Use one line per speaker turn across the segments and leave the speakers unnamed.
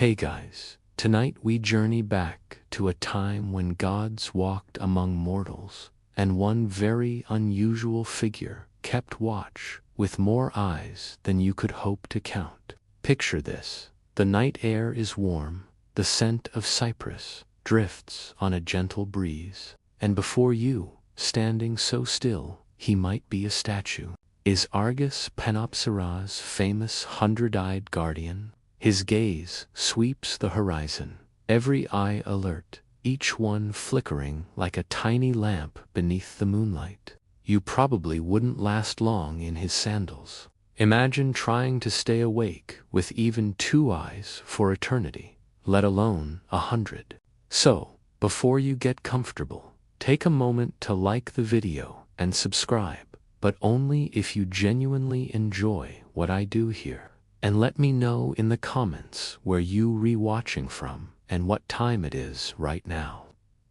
Hey guys, tonight we journey back to a time when gods walked among mortals, and one very unusual figure kept watch with more eyes than you could hope to count. Picture this: the night air is warm, the scent of cypress drifts on a gentle breeze, and before you, standing so still he might be a statue, is Argus, Panoptes' famous hundred-eyed guardian. His gaze sweeps the horizon, every eye alert, each one flickering like a tiny lamp beneath the moonlight. You probably wouldn't last long in his sandals. Imagine trying to stay awake with even 2 eyes for eternity, let alone 100. So, before you get comfortable, take a moment to like the video and subscribe, but only if you genuinely enjoy what I do here. And let me know in the comments where you re-watching from and what time it is right now.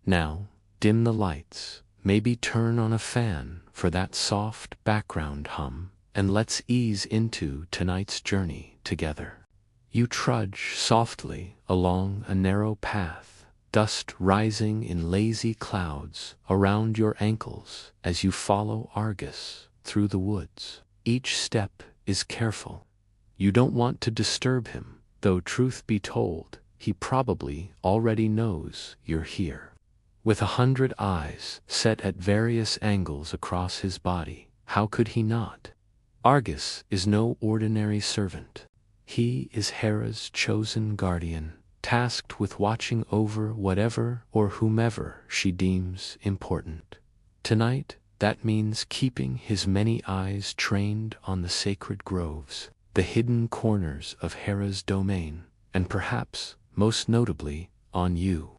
Now, dim the lights, maybe turn on a fan for that soft background hum, and let's ease into tonight's journey together. You trudge softly along a narrow path, dust rising in lazy clouds around your ankles as you follow Argus through the woods. Each step is careful. You don't want to disturb him, though truth be told, he probably already knows you're here. With 100 eyes set at various angles across his body, how could he not? Argus is no ordinary servant. He is Hera's chosen guardian, tasked with watching over whatever or whomever she deems important. Tonight, that means keeping his many eyes trained on the sacred groves, the hidden corners of Hera's domain, and perhaps, most notably, on you.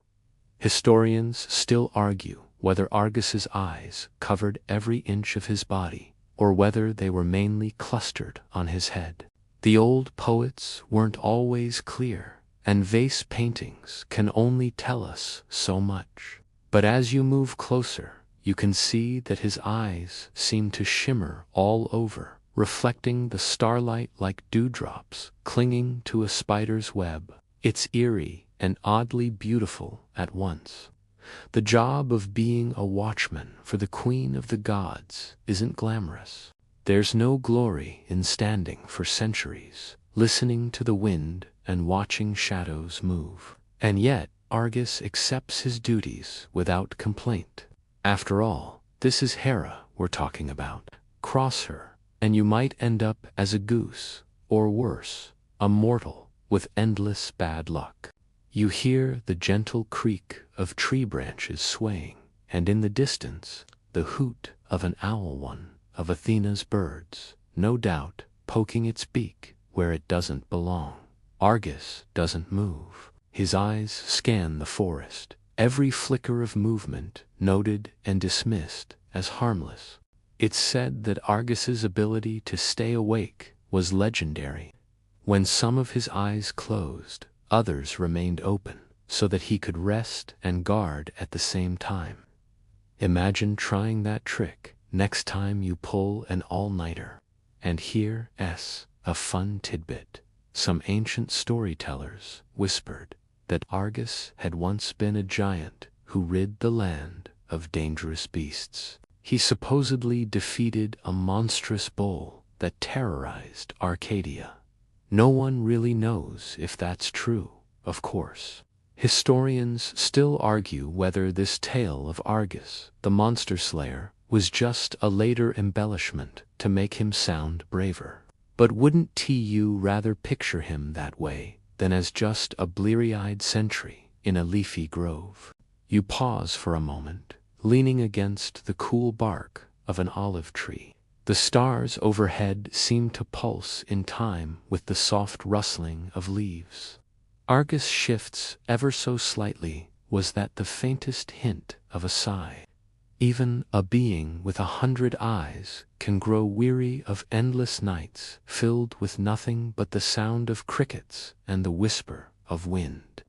Historians still argue whether Argus's eyes covered every inch of his body, or whether they were mainly clustered on his head. The old poets weren't always clear, and vase paintings can only tell us so much. But as you move closer, you can see that his eyes seem to shimmer all over, reflecting the starlight like dewdrops clinging to a spider's web. It's eerie and oddly beautiful at once. The job of being a watchman for the Queen of the Gods isn't glamorous. There's no glory in standing for centuries, listening to the wind and watching shadows move. And yet, Argus accepts his duties without complaint. After all, this is Hera we're talking about. Cross her, and you might end up as a goose, or worse, a mortal with endless bad luck. You hear the gentle creak of tree branches swaying, and in the distance, the hoot of an owl, one of Athena's birds, no doubt poking its beak where it doesn't belong. Argus doesn't move. His eyes scan the forest, every flicker of movement noted and dismissed as harmless. It's said that Argus's ability to stay awake was legendary. When some of his eyes closed, others remained open, so that he could rest and guard at the same time. Imagine trying that trick next time you pull an all-nighter. And here's a fun tidbit. Some ancient storytellers whispered that Argus had once been a giant who rid the land of dangerous beasts. He supposedly defeated a monstrous bull that terrorized Arcadia. No one really knows if that's true, of course. Historians still argue whether this tale of Argus, the monster slayer, was just a later embellishment to make him sound braver. But wouldn't you rather picture him that way than as just a bleary-eyed sentry in a leafy grove? You pause for a moment, leaning against the cool bark of an olive tree. The stars overhead seem to pulse in time with the soft rustling of leaves. Argus shifts ever so slightly. Was that the faintest hint of a sigh? Even a being with 100 eyes can grow weary of endless nights filled with nothing but the sound of crickets and the whisper of wind.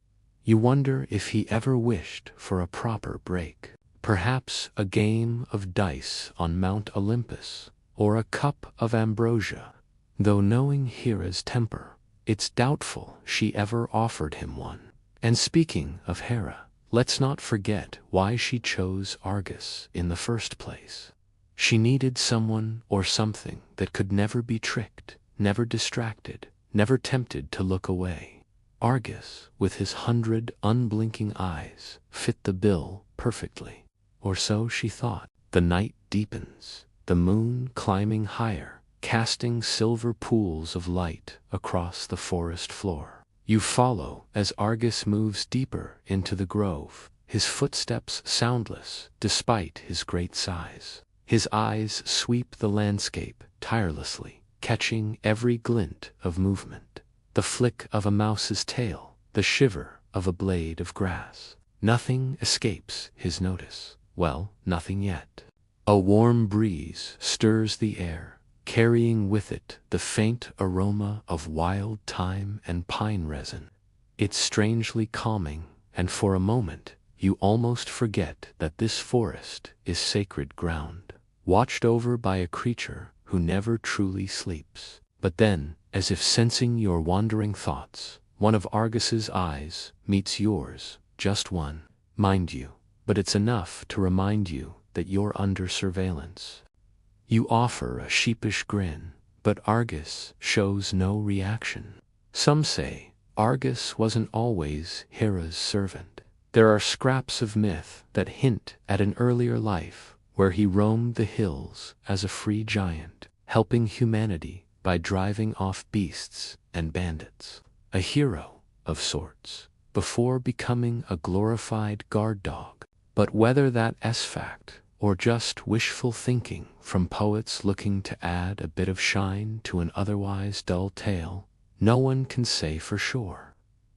You wonder if he ever wished for a proper break. Perhaps a game of dice on Mount Olympus, or a cup of ambrosia. Though knowing Hera's temper, it's doubtful she ever offered him one. And speaking of Hera, let's not forget why she chose Argus in the first place. She needed someone or something that could never be tricked, never distracted, never tempted to look away. Argus, with his 100 unblinking eyes, fit the bill perfectly. Or so she thought. The night deepens, the moon climbing higher, casting silver pools of light across the forest floor. You follow as Argus moves deeper into the grove, his footsteps soundless despite his great size. His eyes sweep the landscape tirelessly, catching every glint of movement. The flick of a mouse's tail, the shiver of a blade of grass. Nothing escapes his notice. Well, nothing yet. A warm breeze stirs the air, carrying with it the faint aroma of wild thyme and pine resin. It's strangely calming, and for a moment you almost forget that this forest is sacred ground, watched over by a creature who never truly sleeps. But then, as if sensing your wandering thoughts, one of Argus's eyes meets yours, just one, mind you, but it's enough to remind you that you're under surveillance. You offer a sheepish grin, but Argus shows no reaction. Some say Argus wasn't always Hera's servant. There are scraps of myth that hint at an earlier life where he roamed the hills as a free giant, helping humanity by driving off beasts and bandits. A hero of sorts, before becoming a glorified guard dog. But whether that's fact or just wishful thinking from poets looking to add a bit of shine to an otherwise dull tale, no one can say for sure.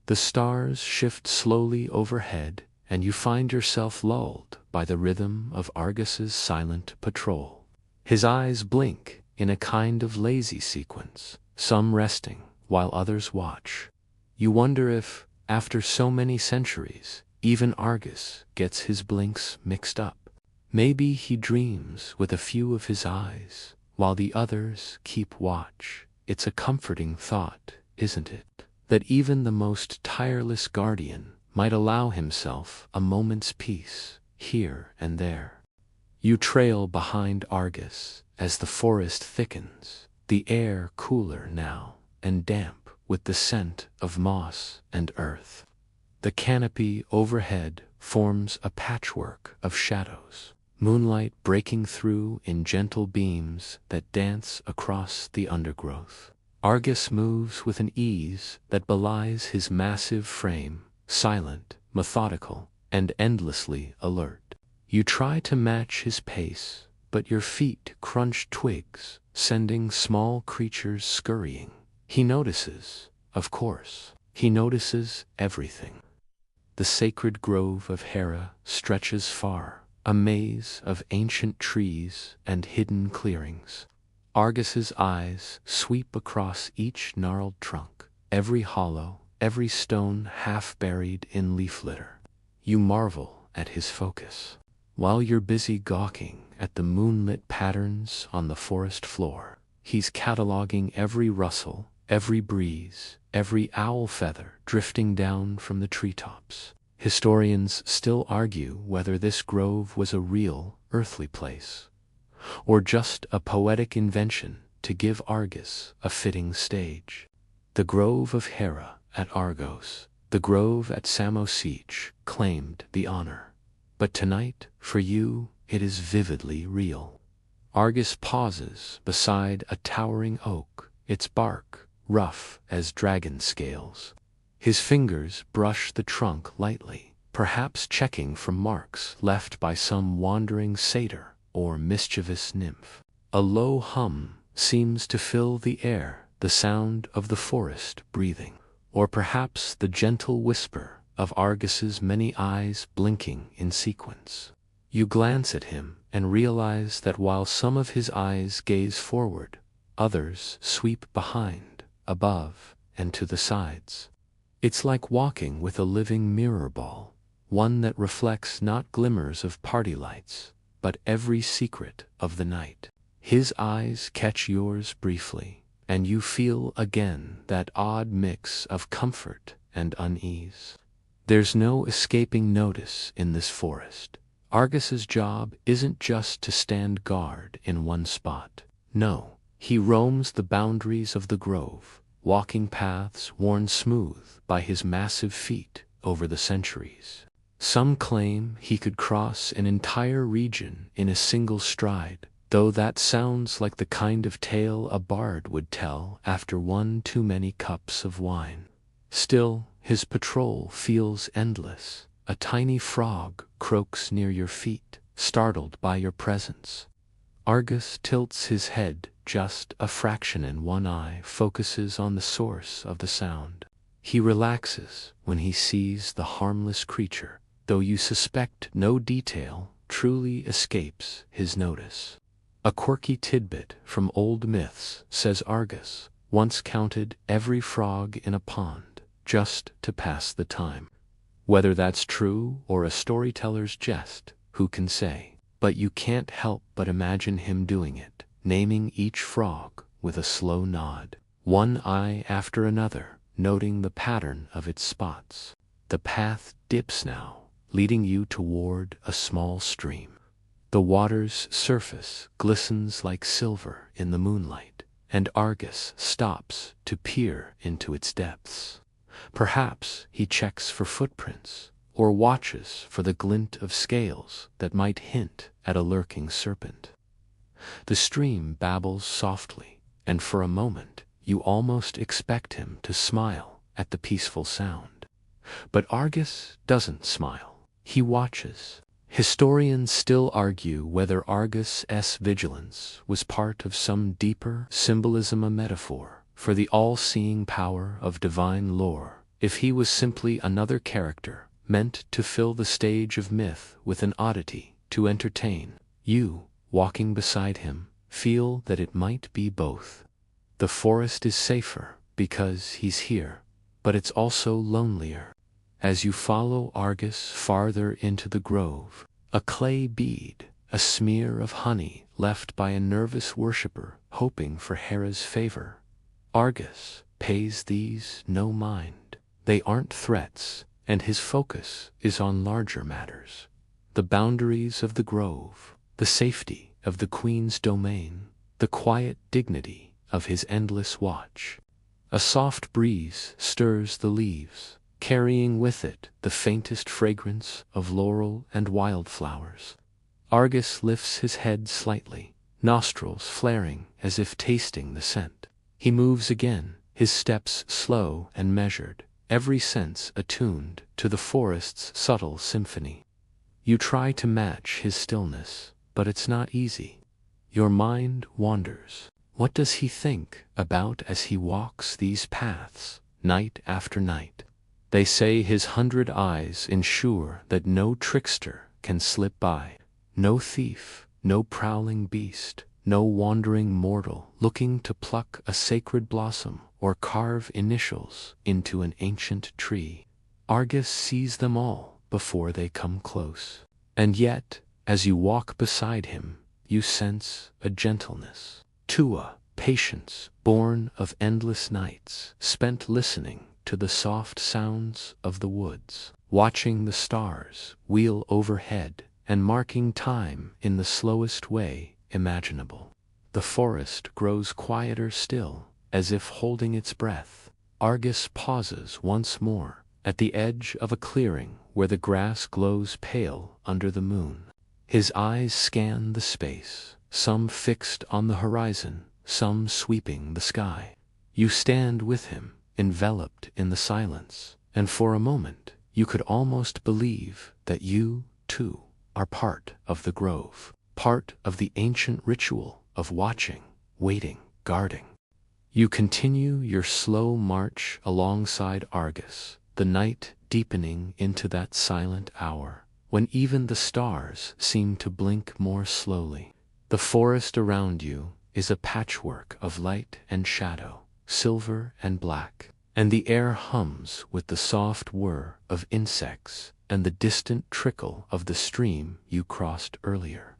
The stars shift slowly overhead, and you find yourself lulled by the rhythm of Argus's silent patrol. His eyes blink in a kind of lazy sequence, some resting while others watch. You wonder if, after so many centuries, even Argus gets his blinks mixed up. Maybe he dreams with a few of his eyes, while the others keep watch. It's a comforting thought, isn't it? That even the most tireless guardian might allow himself a moment's peace, here and there. You trail behind Argus as the forest thickens, the air cooler now, and damp with the scent of moss and earth. The canopy overhead forms a patchwork of shadows, moonlight breaking through in gentle beams that dance across the undergrowth. Argus moves with an ease that belies his massive frame, silent, methodical, and endlessly alert. You try to match his pace, but your feet crunch twigs, sending small creatures scurrying. He notices, of course. He notices everything. The sacred grove of Hera stretches far, a maze of ancient trees and hidden clearings. Argus's eyes sweep across each gnarled trunk, every hollow, every stone half buried in leaf litter. You marvel at his focus. While you're busy gawking at the moonlit patterns on the forest floor, he's cataloging every rustle, every breeze, every owl feather drifting down from the treetops. Historians still argue whether this grove was a real, earthly place, or just a poetic invention to give Argus a fitting stage. The grove of Hera at Argos, the grove at Samosich claimed the honor. But tonight, for you, it is vividly real. Argus pauses beside a towering oak, its bark rough as dragon scales. His fingers brush the trunk lightly, perhaps checking for marks left by some wandering satyr or mischievous nymph. A low hum seems to fill the air, the sound of the forest breathing, or perhaps the gentle whisper of Argus's many eyes blinking in sequence. You glance at him and realize that while some of his eyes gaze forward, others sweep behind, above, and to the sides. It's like walking with a living mirror ball, one that reflects not glimmers of party lights, but every secret of the night. His eyes catch yours briefly, and you feel again that odd mix of comfort and unease. There's no escaping notice in this forest. Argus's job isn't just to stand guard in one spot. No, he roams the boundaries of the grove, walking paths worn smooth by his massive feet over the centuries. Some claim he could cross an entire region in a single stride, though that sounds like the kind of tale a bard would tell after one too many cups of wine. Still, his patrol feels endless. A tiny frog croaks near your feet, startled by your presence. Argus tilts his head just a fraction and one eye focuses on the source of the sound. He relaxes when he sees the harmless creature, though you suspect no detail truly escapes his notice. A quirky tidbit from old myths says Argus once counted every frog in a pond just to pass the time. Whether that's true or a storyteller's jest, who can say? But you can't help but imagine him doing it, naming each frog with a slow nod, one eye after another, noting the pattern of its spots. The path dips now, leading you toward a small stream. The water's surface glistens like silver in the moonlight, and Argus stops to peer into its depths. Perhaps he checks for footprints, or watches for the glint of scales that might hint at a lurking serpent. The stream babbles softly, and for a moment you almost expect him to smile at the peaceful sound. But Argus doesn't smile. He watches. Historians still argue whether Argus's vigilance was part of some deeper symbolism, a metaphor for the all-seeing power of divine lore, if he was simply another character meant to fill the stage of myth with an oddity to entertain. You, walking beside him, feel that it might be both. The forest is safer because he's here, but it's also lonelier. As you follow Argus farther into the grove, a clay bead, a smear of honey left by a nervous worshipper hoping for Hera's favor. Argus pays these no mind. They aren't threats, and his focus is on larger matters. The boundaries of the grove, the safety of the queen's domain, the quiet dignity of his endless watch. A soft breeze stirs the leaves, carrying with it the faintest fragrance of laurel and wildflowers. Argus lifts his head slightly, nostrils flaring as if tasting the scent. He moves again, his steps slow and measured, every sense attuned to the forest's subtle symphony. You try to match his stillness, but it's not easy. Your mind wanders. What does he think about as he walks these paths, night after night? They say his 100 eyes ensure that no trickster can slip by, no thief, no prowling beast, no wandering mortal looking to pluck a sacred blossom or carve initials into an ancient tree. Argus sees them all before they come close. And yet, as you walk beside him, you sense a gentleness, a patience born of endless nights spent listening to the soft sounds of the woods, watching the stars wheel overhead and marking time in the slowest way imaginable. The forest grows quieter still, as if holding its breath. Argus pauses once more at the edge of a clearing where the grass glows pale under the moon. His eyes scan the space, some fixed on the horizon, some sweeping the sky. You stand with him, enveloped in the silence, and for a moment you could almost believe that you, too, are part of the grove, part of the ancient ritual of watching, waiting, guarding. You continue your slow march alongside Argus, the night deepening into that silent hour, when even the stars seem to blink more slowly. The forest around you is a patchwork of light and shadow, silver and black, and the air hums with the soft whir of insects and the distant trickle of the stream you crossed earlier.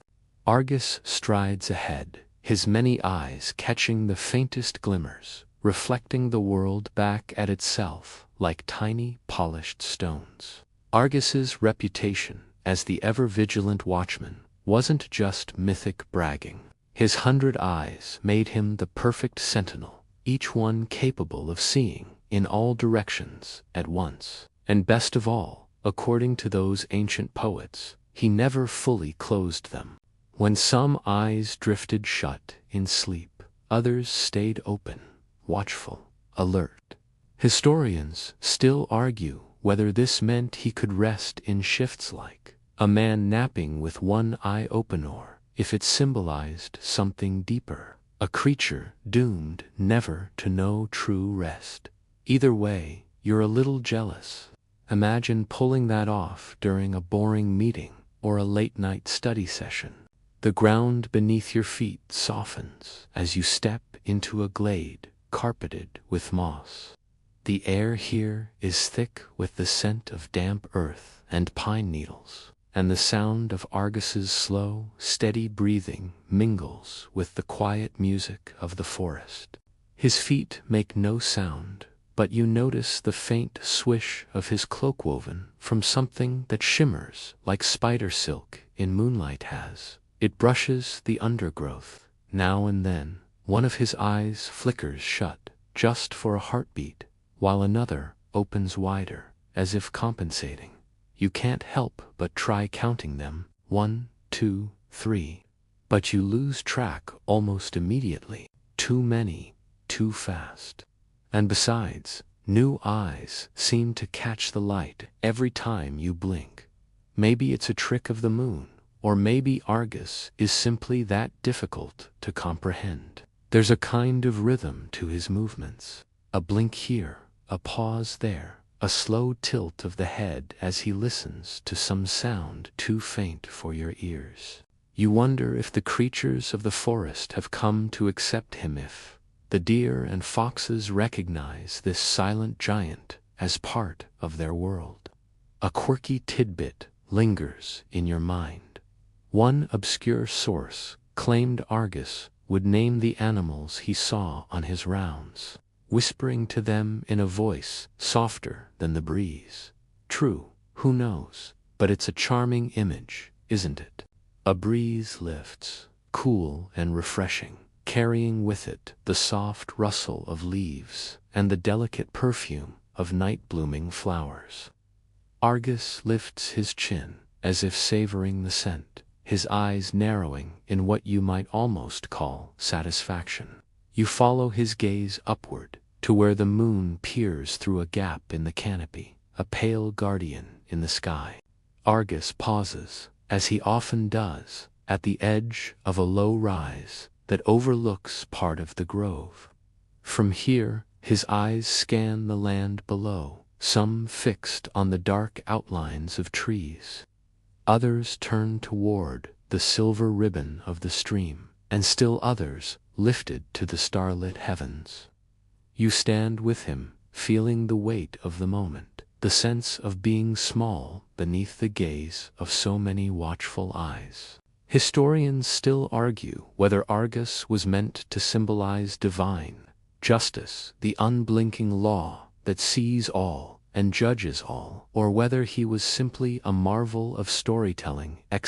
Argus strides ahead, his many eyes catching the faintest glimmers, reflecting the world back at itself like tiny polished stones. Argus's reputation as the ever-vigilant watchman wasn't just mythic bragging. His 100 eyes made him the perfect sentinel, each one capable of seeing in all directions at once. And best of all, according to those ancient poets, he never fully closed them. When some eyes drifted shut in sleep, others stayed open, watchful, alert. Historians still argue whether this meant he could rest in shifts like a man napping with one eye open, or if it symbolized something deeper, a creature doomed never to know true rest. Either way, you're a little jealous. Imagine pulling that off during a boring meeting or a late-night study session. The ground beneath your feet softens as you step into a glade carpeted with moss. The air here is thick with the scent of damp earth and pine needles, and the sound of Argus's slow, steady breathing mingles with the quiet music of the forest. His feet make no sound, but you notice the faint swish of his cloak woven from something that shimmers like spider silk in moonlight. It brushes the undergrowth. Now and then, one of his eyes flickers shut, just for a heartbeat, while another opens wider, as if compensating. You can't help but try counting them, 1, 2, 3. But you lose track almost immediately. Too many, too fast. And besides, new eyes seem to catch the light every time you blink. Maybe it's a trick of the moon, or maybe Argus is simply that difficult to comprehend. There's a kind of rhythm to his movements. A blink here, a pause there, a slow tilt of the head as he listens to some sound too faint for your ears. You wonder if the creatures of the forest have come to accept him, if the deer and foxes recognize this silent giant as part of their world. A quirky tidbit lingers in your mind. One obscure source claimed Argus would name the animals he saw on his rounds, whispering to them in a voice softer than the breeze. True, who knows, but it's a charming image, isn't it? A breeze lifts, cool and refreshing, carrying with it the soft rustle of leaves and the delicate perfume of night-blooming flowers. Argus lifts his chin as if savoring the scent, his eyes narrowing in what you might almost call satisfaction. You follow his gaze upward to where the moon peers through a gap in the canopy, a pale guardian in the sky. Argus pauses, as he often does, at the edge of a low rise that overlooks part of the grove. From here, his eyes scan the land below, some fixed on the dark outlines of trees. Others turn toward the silver ribbon of the stream, and still others lifted to the starlit heavens. You stand with him, feeling the weight of the moment, the sense of being small beneath the gaze of so many watchful eyes. Historians still argue whether Argus was meant to symbolize divine justice, the unblinking law that sees all and judges all, or whether he was simply a marvel of storytelling, a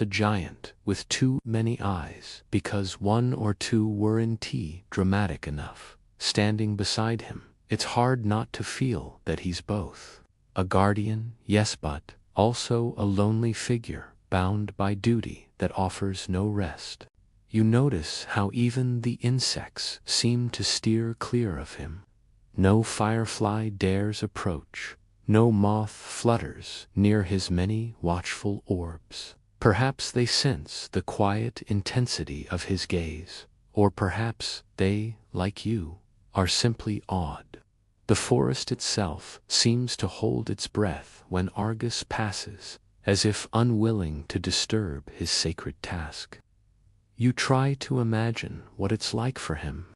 giant with too many eyes, because one or two weren't dramatic enough. Standing beside him, it's hard not to feel that he's both. A guardian, yes, but also a lonely figure, bound by duty that offers no rest. You notice how even the insects seem to steer clear of him. No firefly dares approach, no moth flutters near his many watchful orbs. Perhaps they sense the quiet intensity of his gaze, or perhaps they, like you, are simply awed. The forest itself seems to hold its breath when Argus passes, as if unwilling to disturb his sacred task. You try to imagine what it's like for him,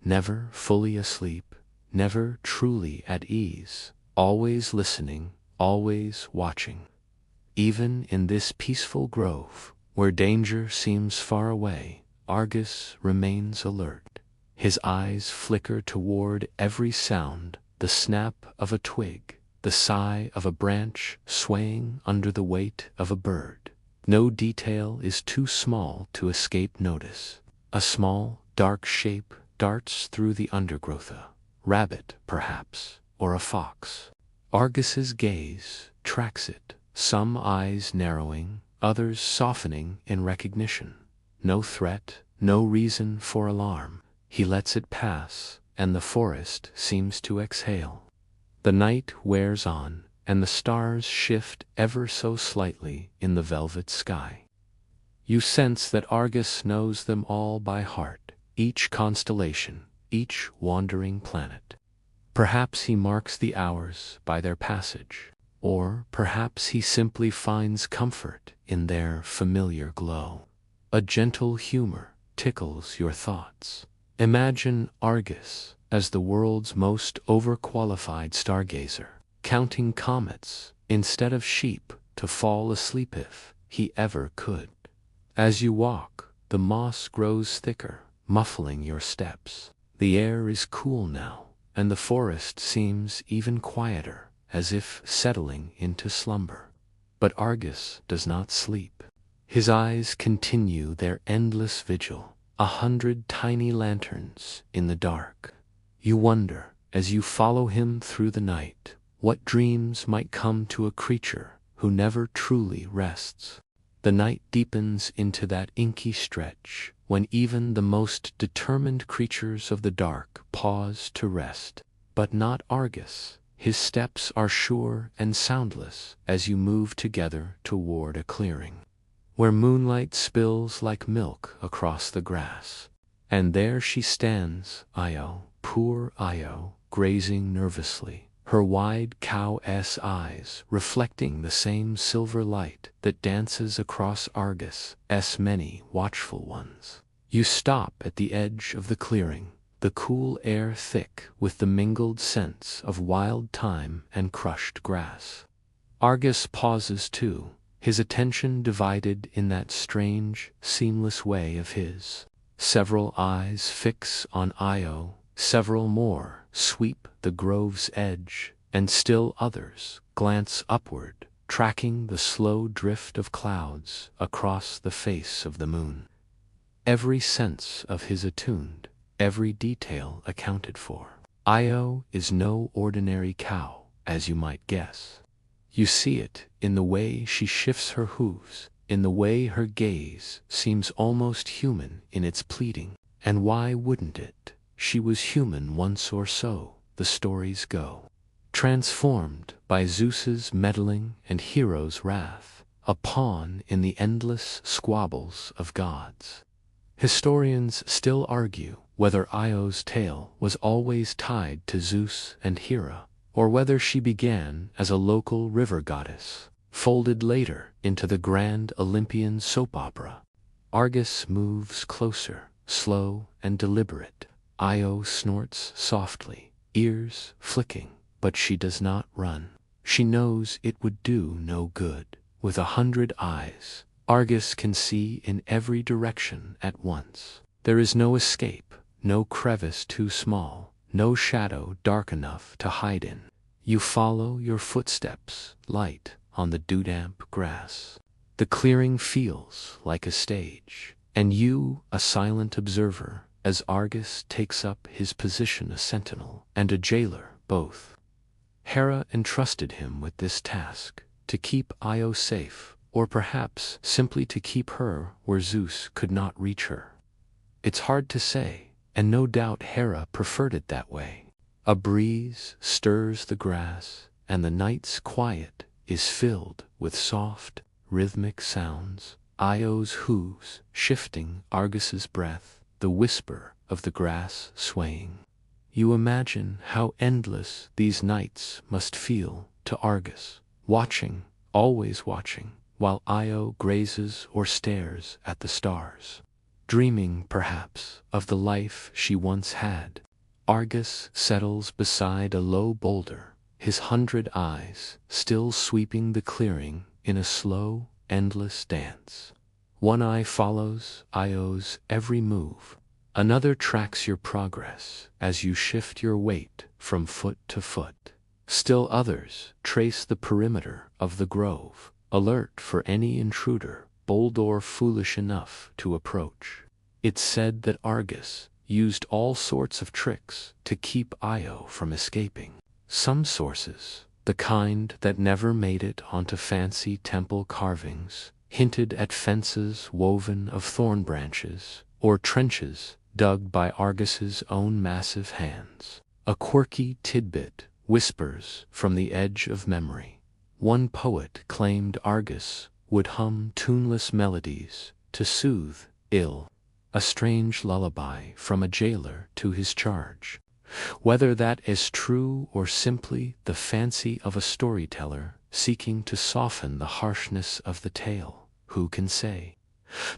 never fully asleep, never truly at ease, always listening, always watching. Even in this peaceful grove, where danger seems far away, Argus remains alert. His eyes flicker toward every sound, the snap of a twig, the sigh of a branch swaying under the weight of a bird. No detail is too small to escape notice. A small, dark shape darts through the undergrowth, a rabbit, perhaps, or a fox. Argus's gaze tracks it, some eyes narrowing, others softening in recognition. No threat, no reason for alarm. He lets it pass, and the forest seems to exhale. The night wears on, and the stars shift ever so slightly in the velvet sky. You sense that Argus knows them all by heart, each constellation, each wandering planet. Perhaps he marks the hours by their passage, or perhaps he simply finds comfort in their familiar glow. A gentle humor tickles your thoughts. Imagine Argus as the world's most overqualified stargazer, counting comets instead of sheep to fall asleep if he ever could. As you walk, the moss grows thicker, muffling your steps. The air is cool now, and the forest seems even quieter, as if settling into slumber. But Argus does not sleep. His eyes continue their endless vigil, 100 tiny lanterns in the dark. You wonder, as you follow him through the night, what dreams might come to a creature who never truly rests. The night deepens into that inky stretch when even the most determined creatures of the dark pause to rest. But not Argus. His steps are sure and soundless as you move together toward a clearing, where moonlight spills like milk across the grass. And there she stands, Io, poor Io, grazing nervously, her wide cow's eyes reflecting the same silver light that dances across Argus's many watchful ones. You stop at the edge of the clearing, the cool air thick with the mingled scents of wild thyme and crushed grass. Argus pauses too, his attention divided in that strange, seamless way of his. Several eyes fix on Io, several more sweep the grove's edge, and still others glance upward, tracking the slow drift of clouds across the face of the moon. Every sense of his attuned, every detail accounted for. Io is no ordinary cow, as you might guess. You see it in the way she shifts her hooves, in the way her gaze seems almost human in its pleading. And why wouldn't it? She was human once, or so the stories go. Transformed by Zeus's meddling and Hero's wrath, a pawn in the endless squabbles of gods. Historians still argue whether Io's tale was always tied to Zeus and Hera, or whether she began as a local river goddess, folded later into the grand Olympian soap opera. Argus moves closer, slow and deliberate. Io snorts softly, ears flicking, but she does not run. She knows it would do no good. With 100 eyes, Argus can see in every direction at once. There is no escape, no crevice too small, no shadow dark enough to hide in. You follow your footsteps, light on the dewdamp grass. The clearing feels like a stage, and you a silent observer as Argus takes up his position, a sentinel and a jailer both. Hera entrusted him with this task, to keep Io safe, or perhaps simply to keep her where Zeus could not reach her. It's hard to say, and no doubt Hera preferred it that way. A breeze stirs the grass, and the night's quiet is filled with soft, rhythmic sounds. Io's hooves shifting, Argus's breath, the whisper of the grass swaying. You imagine how endless these nights must feel to Argus, watching, always watching, while Io grazes or stares at the stars. Dreaming, perhaps, of the life she once had. Argus settles beside a low boulder, his 100 eyes still sweeping the clearing in a slow, endless dance. One eye follows Io's every move. Another tracks your progress as you shift your weight from foot to foot. Still others trace the perimeter of the grove, alert for any intruder, bold or foolish enough to approach. It's said that Argus used all sorts of tricks to keep Io from escaping. Some sources, the kind that never made it onto fancy temple carvings, hinted at fences woven of thorn branches, or trenches dug by Argus's own massive hands. A quirky tidbit whispers from the edge of memory. One poet claimed Argus would hum tuneless melodies to soothe ill, a strange lullaby from a jailer to his charge. Whether that is true or simply the fancy of a storyteller seeking to soften the harshness of the tale, who can say?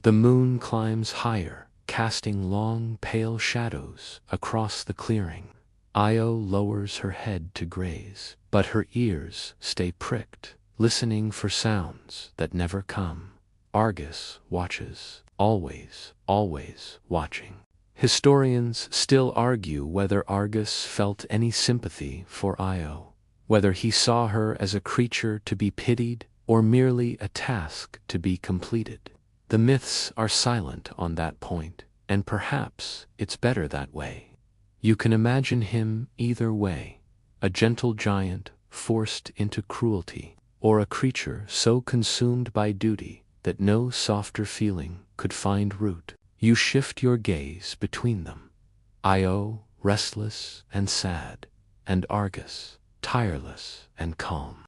The moon climbs higher, casting long, pale shadows across the clearing. Io lowers her head to graze, but her ears stay pricked, listening for sounds that never come. Argus watches, always, always watching. Historians still argue whether Argus felt any sympathy for Io, whether he saw her as a creature to be pitied or merely a task to be completed. The myths are silent on that point, and perhaps it's better that way. You can imagine him either way, a gentle giant forced into cruelty, or a creature so consumed by duty that no softer feeling could find root. You shift your gaze between them. Io, restless and sad, and Argus, tireless and calm.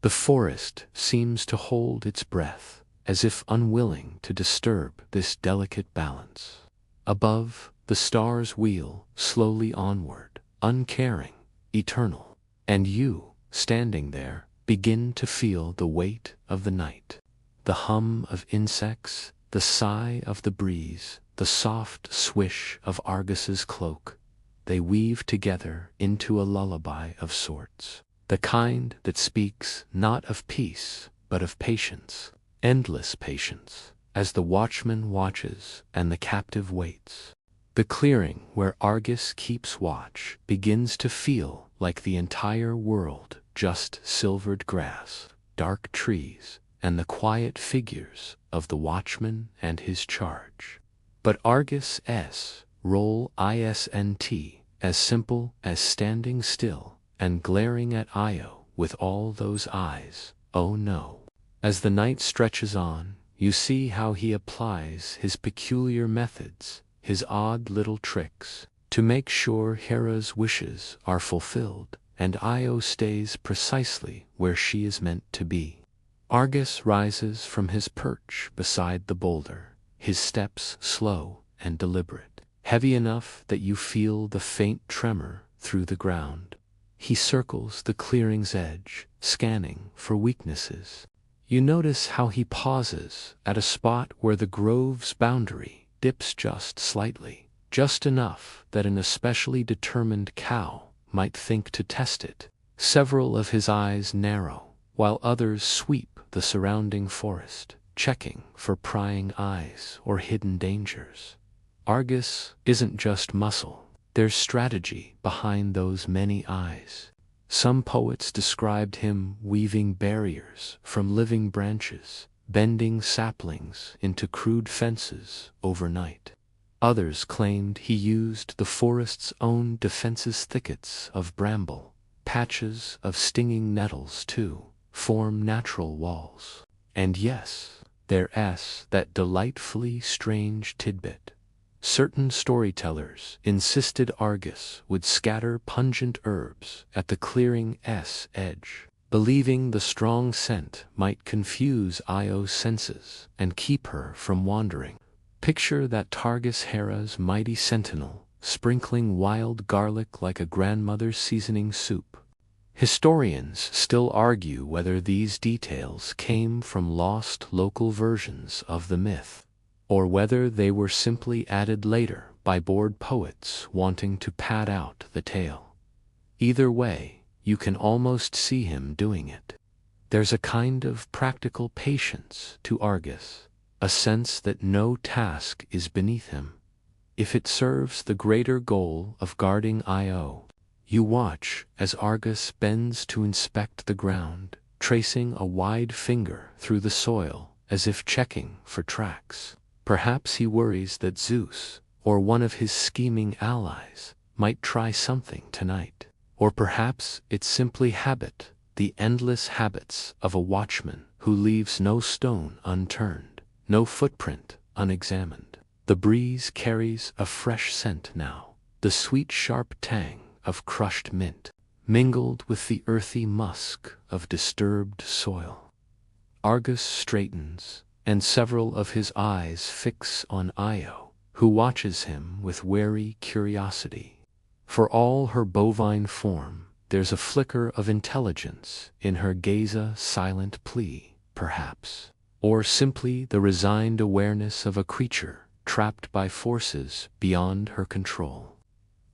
The forest seems to hold its breath, as if unwilling to disturb this delicate balance. Above, the stars wheel slowly onward, uncaring, eternal, and you, standing there, begin to feel the weight of the night. The hum of insects, the sigh of the breeze, the soft swish of Argus's cloak, they weave together into a lullaby of sorts, the kind that speaks not of peace, but of patience, endless patience, as the watchman watches and the captive waits. The clearing where Argus keeps watch begins to feel like the entire world, just silvered grass, dark trees, and the quiet figures of the watchman and his charge. But Argus's role isn't as simple as standing still and glaring at Io with all those eyes. Oh no. As the night stretches on, you see how he applies his peculiar methods, his odd little tricks, to make sure Hera's wishes are fulfilled and Io stays precisely where she is meant to be. Argus rises from his perch beside the boulder, his steps slow and deliberate, heavy enough that you feel the faint tremor through the ground. He circles the clearing's edge, scanning for weaknesses. You notice how he pauses at a spot where the grove's boundary dips just slightly, just enough that an especially determined cow might think to test it. Several of his eyes narrow, while others sweep the surrounding forest, checking for prying eyes or hidden dangers. Argus isn't just muscle, there's strategy behind those many eyes. Some poets described him weaving barriers from living branches, bending saplings into crude fences overnight. Others claimed he used the forest's own defenses, thickets of bramble, patches of stinging nettles to form natural walls. And yes, there's that delightfully strange tidbit. Certain storytellers insisted Argus would scatter pungent herbs at the clearing's edge, believing the strong scent might confuse Io's senses and keep her from wandering. Picture that Targus Hera's mighty sentinel, sprinkling wild garlic like a grandmother's seasoning soup. Historians still argue whether these details came from lost local versions of the myth, or whether they were simply added later by bored poets wanting to pad out the tale. Either way, you can almost see him doing it. There's a kind of practical patience to Argus, a sense that no task is beneath him, if it serves the greater goal of guarding Io. You watch as Argus bends to inspect the ground, tracing a wide finger through the soil as if checking for tracks. Perhaps he worries that Zeus, or one of his scheming allies, might try something tonight. Or perhaps it's simply habit, the endless habits of a watchman who leaves no stone unturned, no footprint unexamined. The breeze carries a fresh scent now, the sweet sharp tang of crushed mint, mingled with the earthy musk of disturbed soil. Argus straightens, and several of his eyes fix on Io, who watches him with wary curiosity. For all her bovine form, there's a flicker of intelligence in her gaze, silent plea, perhaps, or simply the resigned awareness of a creature trapped by forces beyond her control.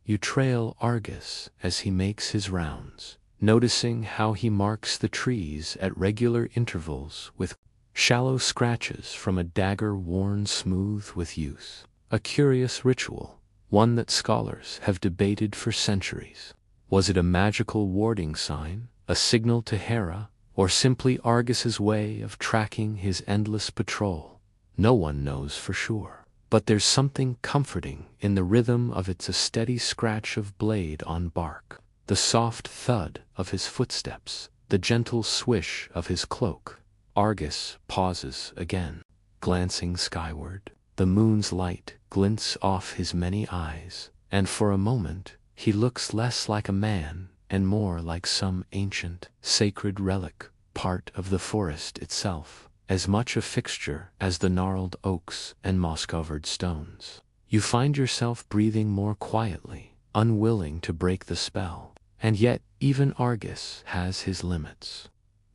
You trail Argus as he makes his rounds, noticing how he marks the trees at regular intervals with shallow scratches from a dagger worn smooth with use. A curious ritual, one that scholars have debated for centuries. Was it a magical warding sign, a signal to Hera, or simply Argus's way of tracking his endless patrol? No one knows for sure. But there's something comforting in the rhythm of its a steady scratch of blade on bark, the soft thud of his footsteps, the gentle swish of his cloak. Argus pauses again, glancing skyward. The moon's light glints off his many eyes, and for a moment he looks less like a man and more like some ancient, sacred relic, part of the forest itself, as much a fixture as the gnarled oaks and moss-covered stones. You find yourself breathing more quietly, unwilling to break the spell. And yet even Argus has his limits.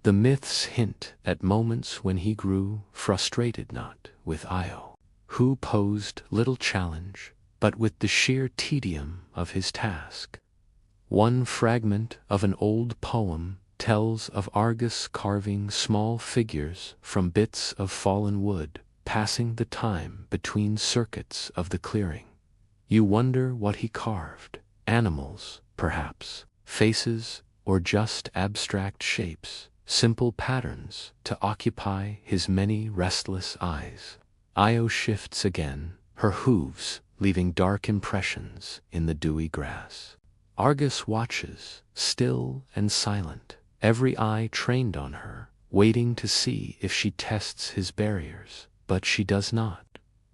The myths hint at moments when he grew frustrated not with Io, who posed little challenge, but with the sheer tedium of his task. One fragment of an old poem tells of Argus carving small figures from bits of fallen wood, passing the time between circuits of the clearing. You wonder what he carved. Animals, perhaps, faces, or just abstract shapes, simple patterns to occupy his many restless eyes. Io shifts again, her hooves leaving dark impressions in the dewy grass. Argus watches, still and silent, every eye trained on her, waiting to see if she tests his barriers, but she does not.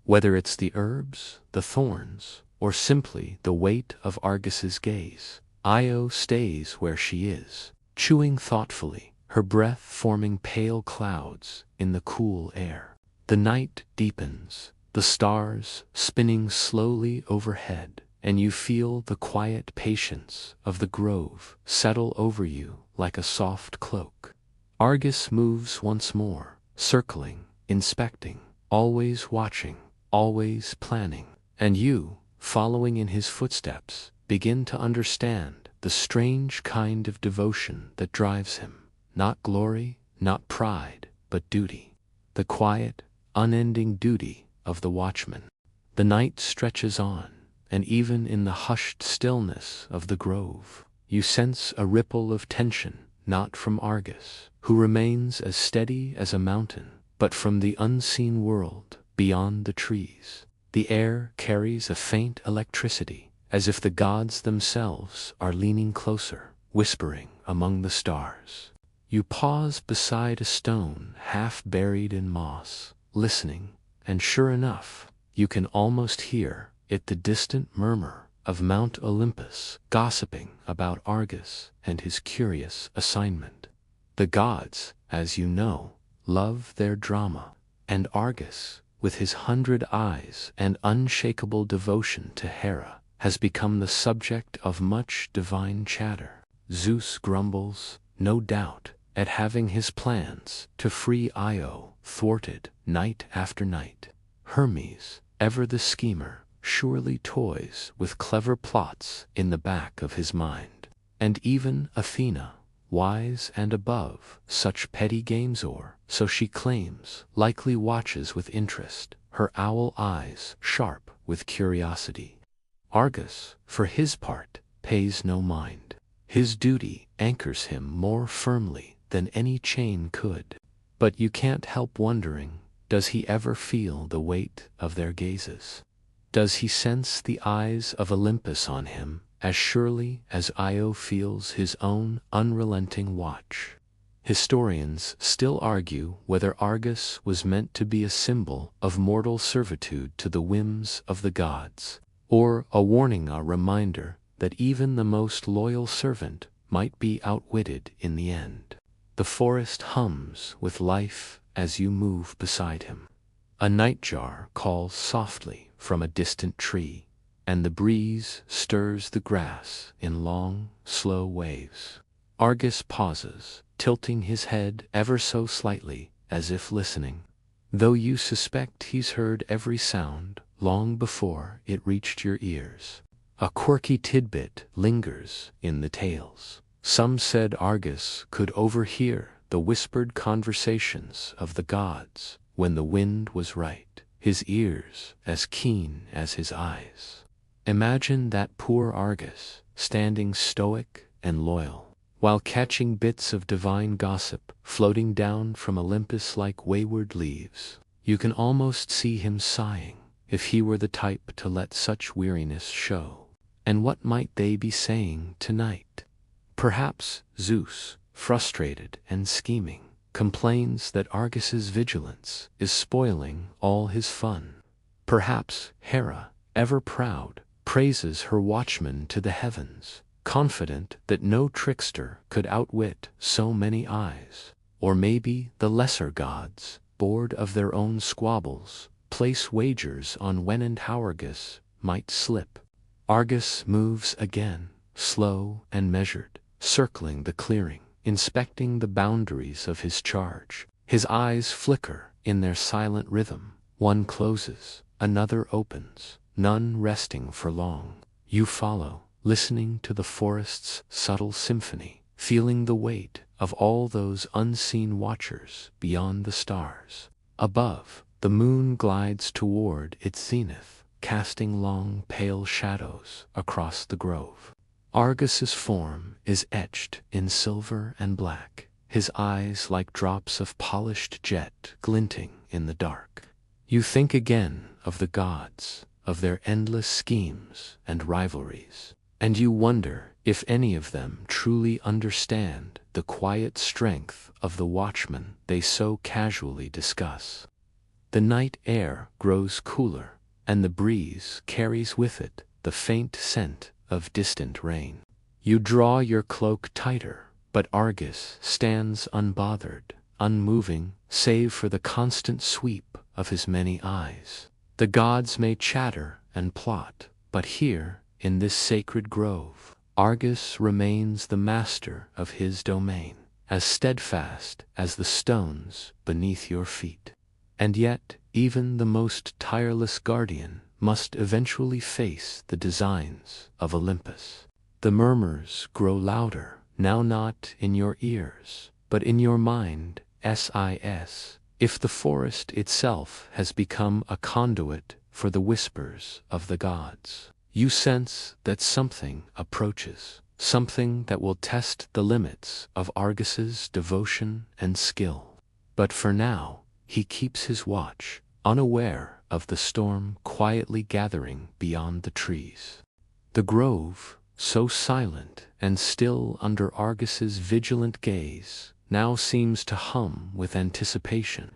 Whether it's the herbs, the thorns, or simply the weight of Argus's gaze, Io stays where she is, chewing thoughtfully, her breath forming pale clouds in the cool air. The night deepens, the stars spinning slowly overhead, and you feel the quiet patience of the grove settle over you like a soft cloak. Argus moves once more, circling, inspecting, always watching, always planning, and you, following in his footsteps, begin to understand the strange kind of devotion that drives him. Not glory, not pride, but duty. The quiet, unending duty of the watchman. The night stretches on, and even in the hushed stillness of the grove, you sense a ripple of tension, not from Argus, who remains as steady as a mountain, but from the unseen world beyond the trees. The air carries a faint electricity, as if the gods themselves are leaning closer, whispering among the stars. You pause beside a stone half buried in moss, listening, and sure enough, you can almost hear it, the distant murmur of Mount Olympus gossiping about Argus and his curious assignment. The gods, as you know, love their drama, and Argus, with his 100 eyes and unshakable devotion to Hera, has become the subject of much divine chatter. Zeus grumbles, no doubt, at having his plans to free Io thwarted night after night. Hermes, ever the schemer, surely toys with clever plots in the back of his mind. And even Athena, wise and above such petty games, or so she claims, likely watches with interest, her owl eyes sharp with curiosity. Argus, for his part, pays no mind. His duty anchors him more firmly than any chain could. But you can't help wondering, does he ever feel the weight of their gazes? Does he sense the eyes of Olympus on him as surely as Io feels his own unrelenting watch? Historians still argue whether Argus was meant to be a symbol of mortal servitude to the whims of the gods, or a warning, a reminder that even the most loyal servant might be outwitted in the end. The forest hums with life as you move beside him. A nightjar calls softly from a distant tree, and the breeze stirs the grass in long, slow waves. Argus pauses, tilting his head ever so slightly, as if listening, though you suspect he's heard every sound long before it reached your ears. A quirky tidbit lingers in the tales. Some said Argus could overhear the whispered conversations of the gods when the wind was right, his ears as keen as his eyes. Imagine that poor Argus, standing stoic and loyal, while catching bits of divine gossip floating down from Olympus like wayward leaves. You can almost see him sighing, if he were the type to let such weariness show. And what might they be saying tonight? Perhaps Zeus, frustrated and scheming, complains that Argus's vigilance is spoiling all his fun. Perhaps Hera, ever proud, praises her watchman to the heavens, confident that no trickster could outwit so many eyes. Or maybe the lesser gods, bored of their own squabbles, place wagers on when and how Argus might slip. Argus moves again, slow and measured, circling the clearing, inspecting the boundaries of his charge. His eyes flicker in their silent rhythm. One closes, another opens, none resting for long. You follow, listening to the forest's subtle symphony, feeling the weight of all those unseen watchers beyond the stars. Above, the moon glides toward its zenith, casting long, pale shadows across the grove. Argus's form is etched in silver and black, his eyes like drops of polished jet glinting in the dark. You think again of the gods, of their endless schemes and rivalries, and you wonder if any of them truly understand the quiet strength of the watchman they so casually discuss. The night air grows cooler, and the breeze carries with it the faint scent of distant rain. You draw your cloak tighter, but Argus stands unbothered, unmoving, save for the constant sweep of his many eyes. The gods may chatter and plot, but here, in this sacred grove, Argus remains the master of his domain, as steadfast as the stones beneath your feet. And yet, even the most tireless guardian must eventually face the designs of Olympus. The murmurs grow louder, now not in your ears, but in your mind. If the forest itself has become a conduit for the whispers of the gods. You sense that something approaches, something that will test the limits of Argus's devotion and skill. But for now, he keeps his watch, unaware of the storm quietly gathering beyond the trees. The grove, so silent and still under Argus's vigilant gaze, now seems to hum with anticipation.